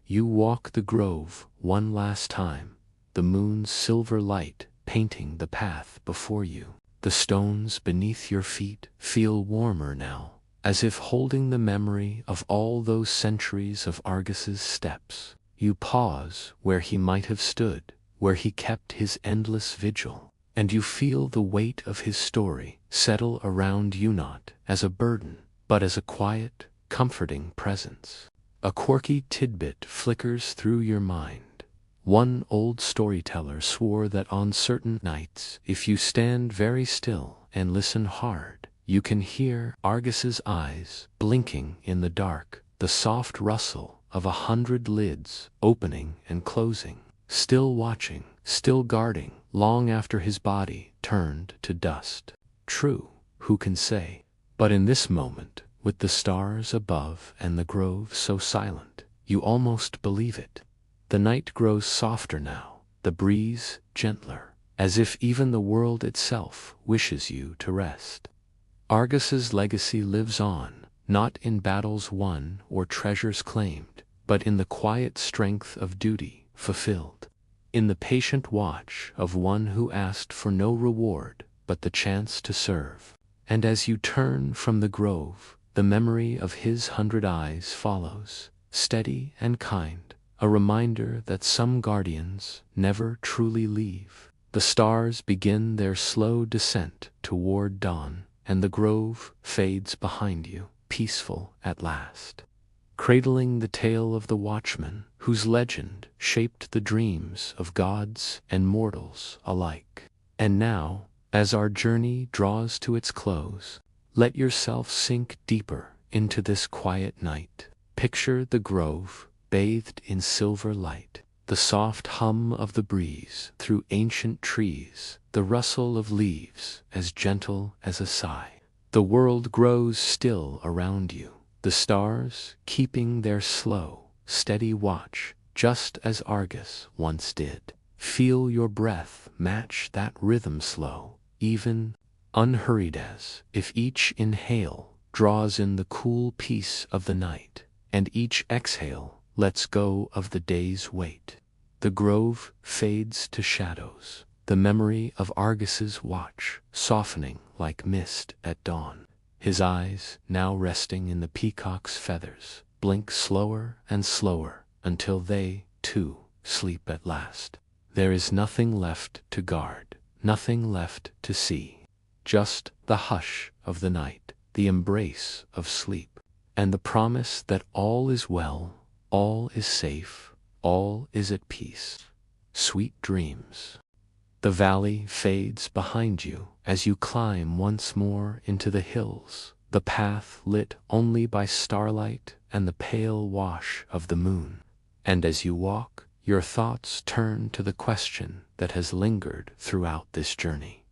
You walk the grove one last time, the moon's silver light painting the path before you. The stones beneath your feet feel warmer now, as if holding the memory of all those centuries of Argus's steps. You pause where he might have stood, where he kept his endless vigil, and you feel the weight of his story settle around you, not as a burden, but as a quiet, comforting presence. A quirky tidbit flickers through your mind. One old storyteller swore that on certain nights, if you stand very still and listen hard, you can hear Argus's eyes blinking in the dark, the soft rustle of 100 lids opening and closing, still watching, still guarding, long after his body turned to dust. True, who can say? But in this moment, with the stars above and the grove so silent, you almost believe it. The night grows softer now, the breeze gentler, as if even the world itself wishes you to rest. Argus's legacy lives on, not in battles won or treasures claimed, but in the quiet strength of duty fulfilled, in the patient watch of one who asked for no reward but the chance to serve. And as you turn from the grove, the memory of his 100 eyes follows, steady and kind, a reminder that some guardians never truly leave. The stars begin their slow descent toward dawn, and the grove fades behind you, peaceful at last, cradling the tale of the Watchman, whose legend shaped the dreams of gods and mortals alike. And now, as our journey draws to its close, let yourself sink deeper into this quiet night. Picture the grove, bathed in silver light, the soft hum of the breeze through ancient trees, the rustle of leaves as gentle as a sigh. The world grows still around you, the stars keeping their slow, steady watch, just as Argus once did. Feel your breath match that rhythm, slow, even, unhurried, as if each inhale draws in the cool peace of the night, and each exhale lets go of the day's weight. The grove fades to shadows, the memory of Argus's watch softening like mist at dawn. His eyes, now resting in the peacock's feathers, blink slower and slower until they, too, sleep at last. There is nothing left to guard, nothing left to see, just the hush of the night, the embrace of sleep, and the promise that all is well, all is safe, all is at peace. Sweet dreams. The valley fades behind you as you climb once more into the hills, the path lit only by starlight and the pale wash of the moon. And as you walk, your thoughts turn to the question that has lingered throughout this journey.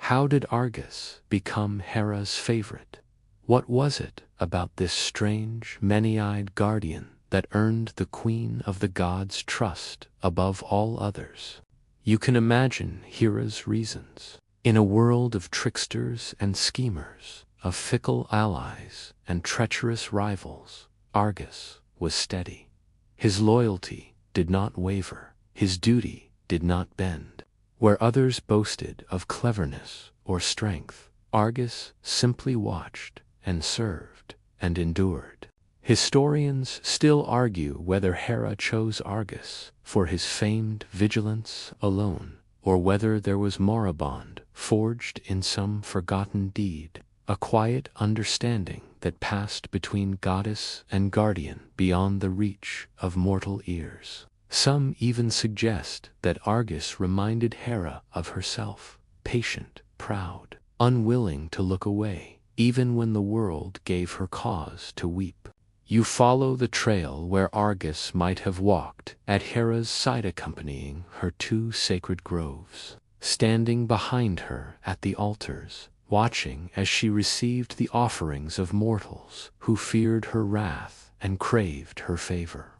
How did Argus become Hera's favorite? What was it about this strange, many-eyed guardian that earned the queen of the gods' trust above all others? You can imagine Hera's reasons. In a world of tricksters and schemers, of fickle allies and treacherous rivals, Argus was steady. His loyalty did not waver, his duty did not bend. Where others boasted of cleverness or strength, Argus simply watched and served and endured. Historians still argue whether Hera chose Argus for his famed vigilance alone, or whether there was moribund forged in some forgotten deed, a quiet understanding that passed between goddess and guardian beyond the reach of mortal ears. Some even suggest that Argus reminded Hera of herself, patient, proud, unwilling to look away, even when the world gave her cause to weep. You follow the trail where Argus might have walked, at Hera's side accompanying her two sacred groves, standing behind her at the altars, watching as she received the offerings of mortals who feared her wrath and craved her favor.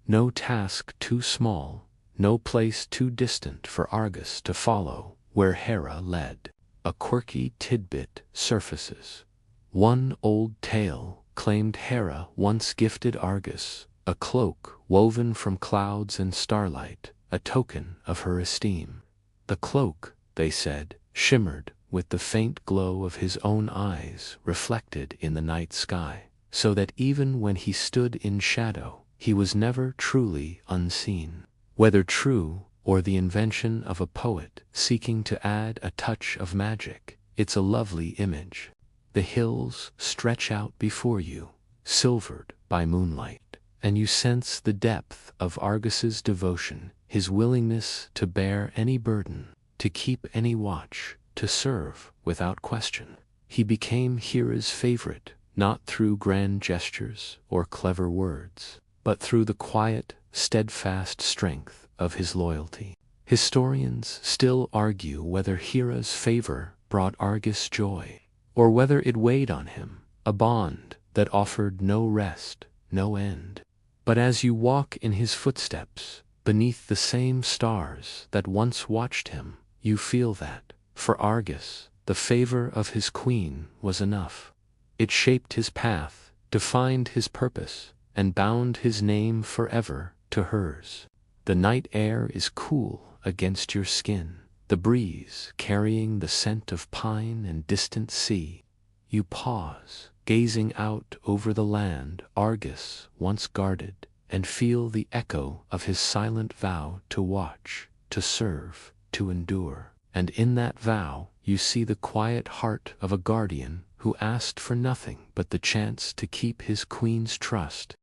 No task too small, no place too distant for Argus to follow where Hera led. A quirky tidbit surfaces. One old tale claimed Hera once gifted Argus a cloak woven from clouds and starlight, a token of her esteem. The cloak, they said, shimmered with the faint glow of his own eyes reflected in the night sky, so that even when he stood in shadow, he was never truly unseen. Whether true or the invention of a poet seeking to add a touch of magic, it's a lovely image. The hills stretch out before you, silvered by moonlight, and you sense the depth of Argus's devotion, his willingness to bear any burden, to keep any watch, to serve without question. He became Hera's favorite, not through grand gestures or clever words, but through the quiet, steadfast strength of his loyalty. Historians still argue whether Hera's favor brought Argus joy, or whether it weighed on him, a bond that offered no rest, no end. But as you walk in his footsteps, beneath the same stars that once watched him, you feel that, for Argus, the favor of his queen was enough. It shaped his path, defined his purpose, and bound his name forever to hers. The night air is cool against your skin, the breeze carrying the scent of pine and distant sea. You pause, gazing out over the land Argus once guarded, and feel the echo of his silent vow to watch, to serve, to endure. And in that vow, you see the quiet heart of a guardian who asked for nothing but the chance to keep his queen's trust